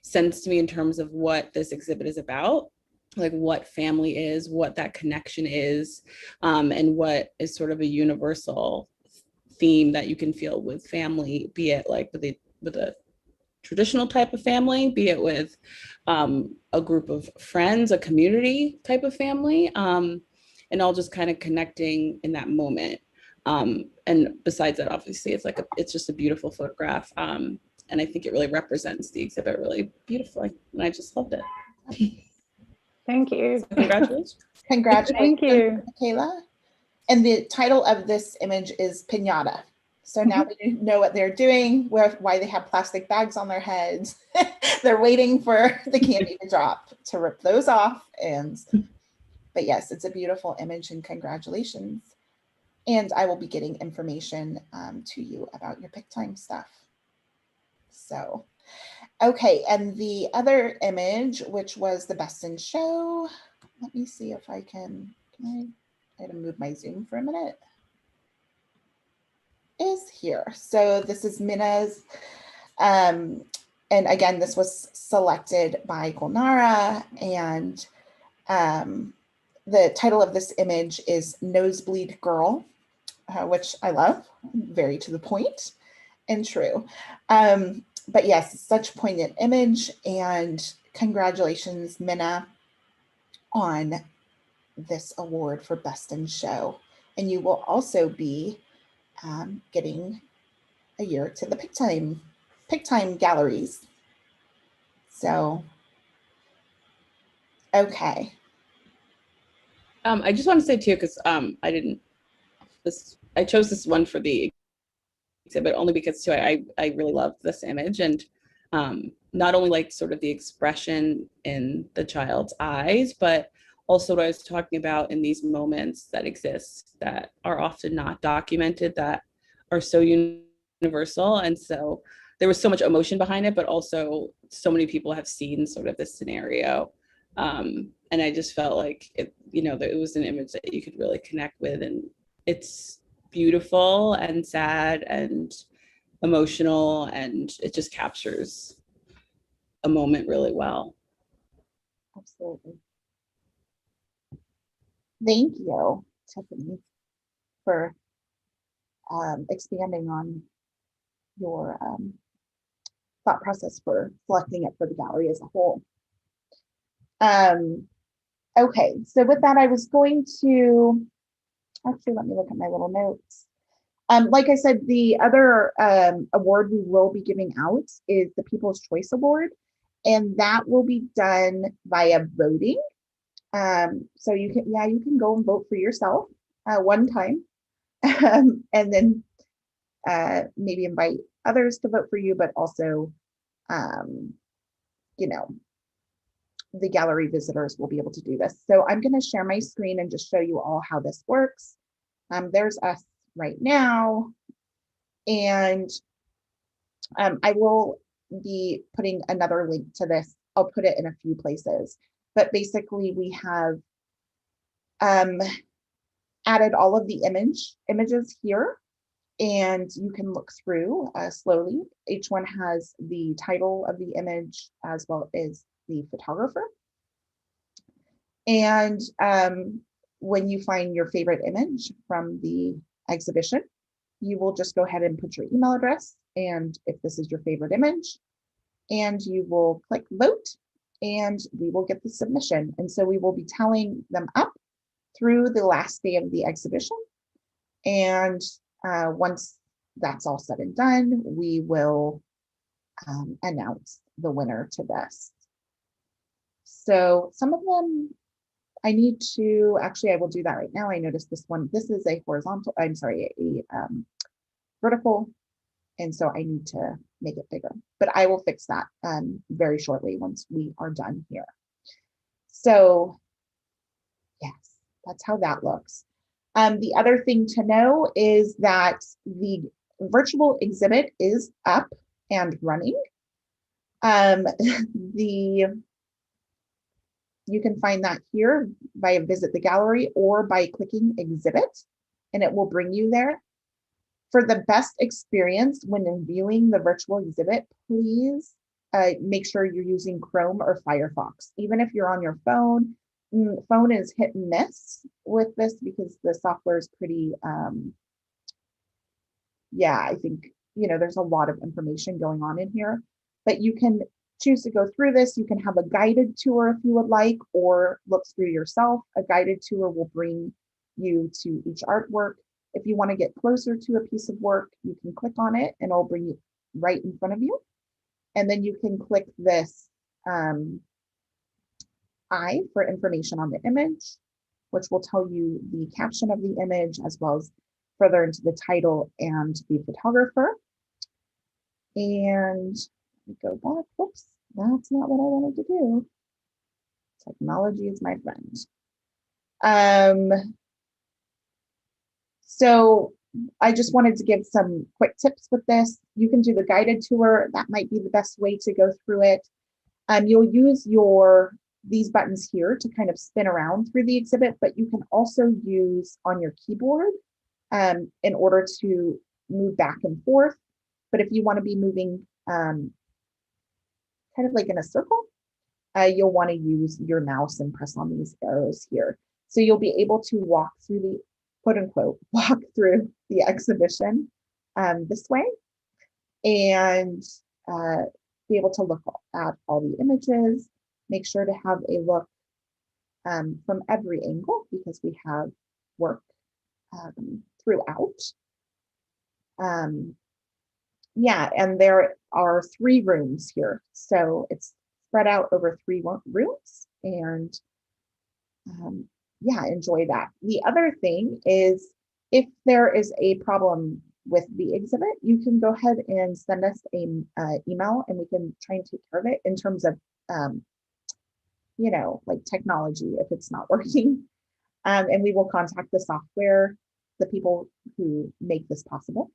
sense to me in terms of what this exhibit is about, like what family is, what that connection is, and what is sort of a universal theme that you can feel with family, be it like with a traditional type of family, be it with a group of friends, a community type of family, and all just kind of connecting in that moment. And besides that, obviously, it's just a beautiful photograph. And I think it really represents the exhibit really beautifully. And I just loved it. Thank you. So congratulations. Congratulations. Thank you, Michaela. And the title of this image is Piñata. So now we know what they're doing, why they have plastic bags on their heads. They're waiting for the candy to drop to rip those off. But yes, it's a beautiful image, and congratulations. And I will be getting information to you about your Pick Time stuff. So, okay. And the other image, which was the Best in Show. Let me see if I I had to move my Zoom for a minute. Is here. So this is Minna's. And again, this was selected by Gulnara, and the title of this image is Nosebleed Girl, which I love, very to the point and true. But yes, such a poignant image, and congratulations, Minna, on this award for Best in Show. And you will also be getting a year to the Pick Time galleries. So, okay. I just want to say too, because I chose this one for the exhibit only because too I really loved this image, and not only like sort of the expression in the child's eyes, but also what I was talking about in these moments that exist that are often not documented, that are so universal. And so there was so much emotion behind it, but also so many people have seen sort of this scenario. And I just felt like it was an image that you could really connect with, and it's beautiful and sad and emotional, and it just captures a moment really well. Absolutely. Thank you, Tiffany, for expanding on your thought process for selecting it for the gallery as a whole. Okay, so with that, I was going to, actually, let me look at my little notes. Like I said, the other award we will be giving out is the People's Choice Award, and that will be done via voting. So you can go and vote for yourself one time, and then maybe invite others to vote for you, but also, you know, the gallery visitors will be able to do this. So I'm going to share my screen and just show you all how this works. There's us right now. And I will be putting another link to this. I'll put it in a few places. But basically, we have added all of the images here. And you can look through slowly. Each one has the title of the image as well as the photographer. And when you find your favorite image from the exhibition, you will just go ahead and put your email address, and if this is your favorite image, and you will click vote, and we will get the submission. And so we will be tallying them up through the last day of the exhibition. And once that's all said and done, we will announce the winner to this. So some of them I need to, actually, I will do that right now. I noticed this one, this is a horizontal, I'm sorry, a vertical. And so I need to make it bigger, but I will fix that very shortly once we are done here. So yes, that's how that looks. The other thing to know is that the virtual exhibit is up and running. You can find that here by visit the gallery or by clicking exhibit, and it will bring you there. For the best experience when viewing the virtual exhibit, please make sure you're using Chrome or Firefox. Even if you're on your phone, phone is hit and miss with this because the software is pretty, yeah, I think, you know, there's a lot of information going on in here, but you can choose to go through this. You can have a guided tour if you would like, or look through yourself. A guided tour will bring you to each artwork. If you want to get closer to a piece of work, you can click on it and it'll bring you right in front of you. And then you can click this I for information on the image, which will tell you the caption of the image as well as further into the title and the photographer. And go back. Whoops, that's not what I wanted to do. Technology is my friend. So I just wanted to give some quick tips with this. You can do the guided tour. That might be the best way to go through it. You'll use these buttons here to kind of spin around through the exhibit, but you can also use on your keyboard in order to move back and forth. But if you want to be moving kind of like in a circle, you'll want to use your mouse and press on these arrows here. So you'll be able to walk through the, quote unquote, walk through the exhibition this way and be able to look at all the images. Make sure to have a look from every angle because we have work throughout. Yeah, and there are 3 rooms here. So it's spread out over 3 rooms and yeah, enjoy that. The other thing is if there is a problem with the exhibit, you can go ahead and send us an email and we can try and take care of it in terms of, you know, like technology if it's not working. And we will contact the software, the people who make this possible.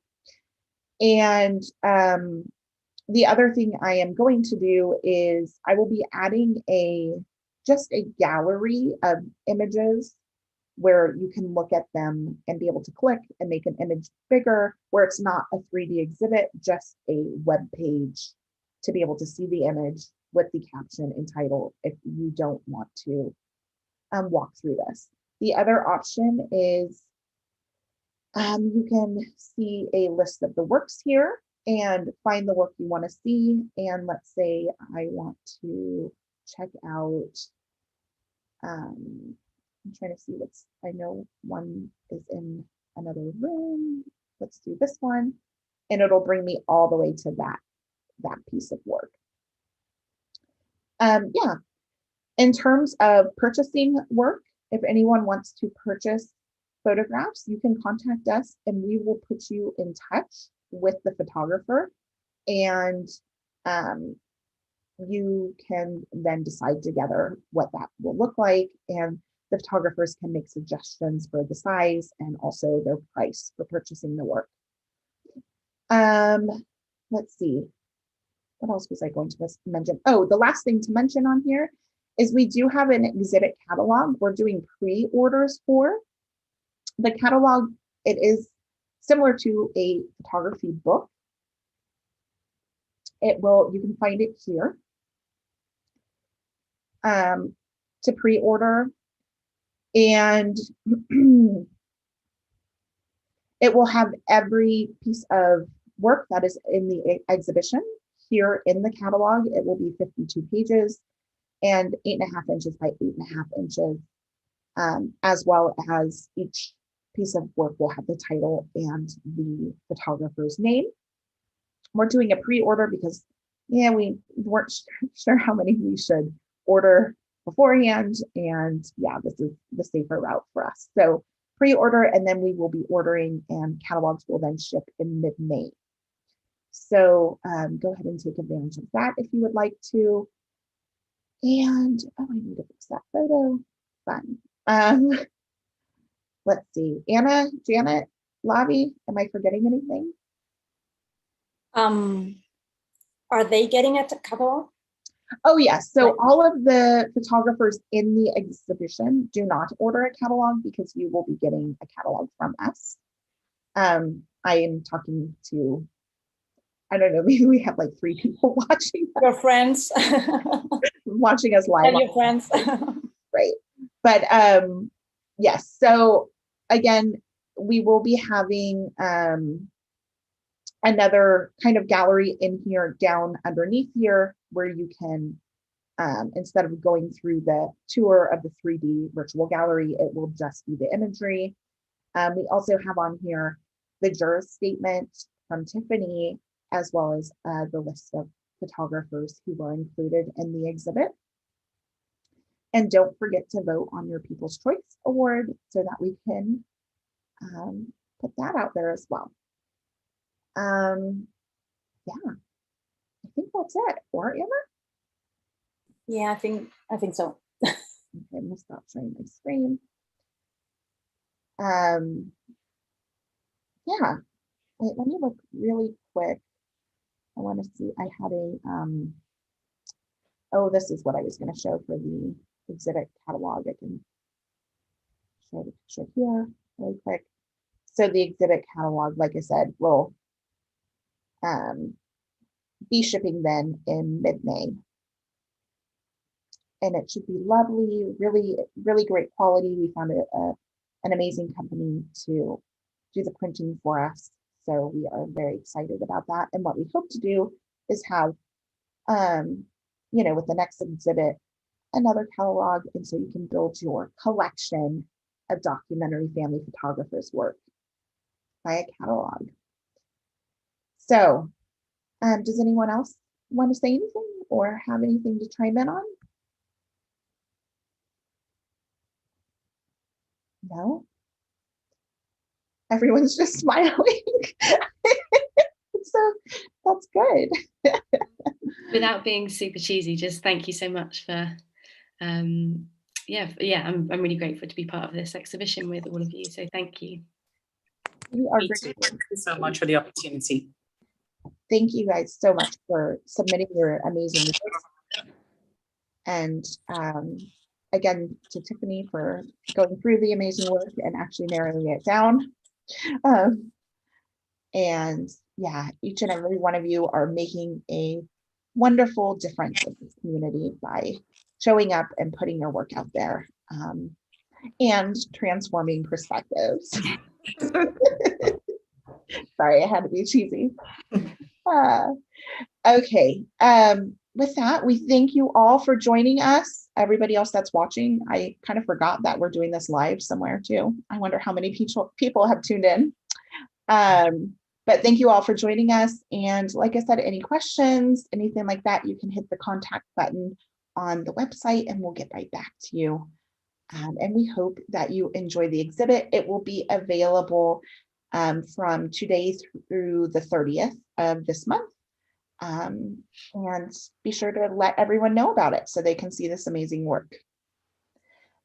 And the other thing I am going to do is I will be adding just a gallery of images where you can look at them and be able to click and make an image bigger, where it's not a 3D exhibit, just a web page to be able to see the image with the caption and title if you don't want to walk through this. The other option is you can see a list of the works here and find the work you want to see. And let's say I want to check out, I'm trying to see I know one is in another room. Let's do this one. And it'll bring me all the way to that piece of work. Yeah. In terms of purchasing work, if anyone wants to purchase photographs, you can contact us and we will put you in touch with the photographer, and you can then decide together what that will look like, and the photographers can make suggestions for the size and also their price for purchasing the work. Let's see, what else was I going to mention? Oh, the last thing to mention on here is we do have an exhibit catalog we're doing pre-orders for. The catalog, it is similar to a photography book. You can find it here to pre-order, and it will have every piece of work that is in the exhibition here in the catalog. It will be 52 pages and 8.5 inches by 8.5 inches, as well as each piece of work will have the title and the photographer's name. We're doing a pre-order because, yeah, we weren't sure how many we should order beforehand, and yeah, this is the safer route for us. So pre-order, and then we will be ordering, and catalogs will then ship in mid-May. So go ahead and take advantage of that if you would like to. And oh, I need to fix that photo. Fun. Let's see, Anna, Janet, Lavi, am I forgetting anything? Are they getting a catalog? Oh yes, so all of the photographers in the exhibition do not order a catalog because you will be getting a catalog from us. I am talking to, I don't know, maybe we have like 3 people watching. Your friends. Watching us live. Tell your friends. Right. But yes, so again, we will be having another kind of gallery in here down underneath here where you can, instead of going through the tour of the 3D virtual gallery, it will just be the imagery. We also have on here the juror statement from Tiffany, as well as the list of photographers who were included in the exhibit. And don't forget to vote on your People's Choice Award so that we can put that out there as well. Yeah, I think that's it. Or Anna? Yeah, I think so. Okay, I'm gonna stop sharing my screen. Yeah, wait, let me look really quick. I want to see, I had a, oh, this is what I was going to show for the exhibit catalog. I can show the picture here really quick. So the exhibit catalog, like I said, will be shipping then in mid-May. And it should be lovely, really, really great quality. We found an amazing company to do the printing for us. So we are very excited about that. And what we hope to do is have, you know, with the next exhibit, another catalog. And so you can build your collection of documentary family photographers' work by a catalog. So does anyone else want to say anything or have anything to chime in on? No? Everyone's just smiling. So that's good. Without being super cheesy, just thank you so much for, I'm really grateful to be part of this exhibition with all of you. So thank you. You are Thank you so much for the opportunity. Thank you guys so much for submitting your amazing work. And again, to Tiffany for going through the amazing work and actually narrowing it down. And yeah, each and every one of you are making a wonderful difference in this community by showing up and putting your work out there and transforming perspectives. Sorry, I had to be cheesy. Okay, with that, we thank you all for joining us. Everybody else that's watching, I kind of forgot that we're doing this live somewhere too. I wonder how many people have tuned in. But thank you all for joining us. And like I said, any questions, anything like that, you can hit the contact button on the website and we'll get right back to you. And we hope that you enjoy the exhibit. It will be available from today through the 30th of this month. And be sure to let everyone know about it so they can see this amazing work.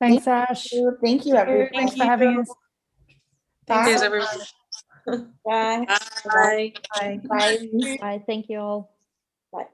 Thanks, Ash. Thank you, everyone. Thanks for having us. Thanks, Bye. everyone. Bye. Bye. Bye. Bye. Thank you all. Bye.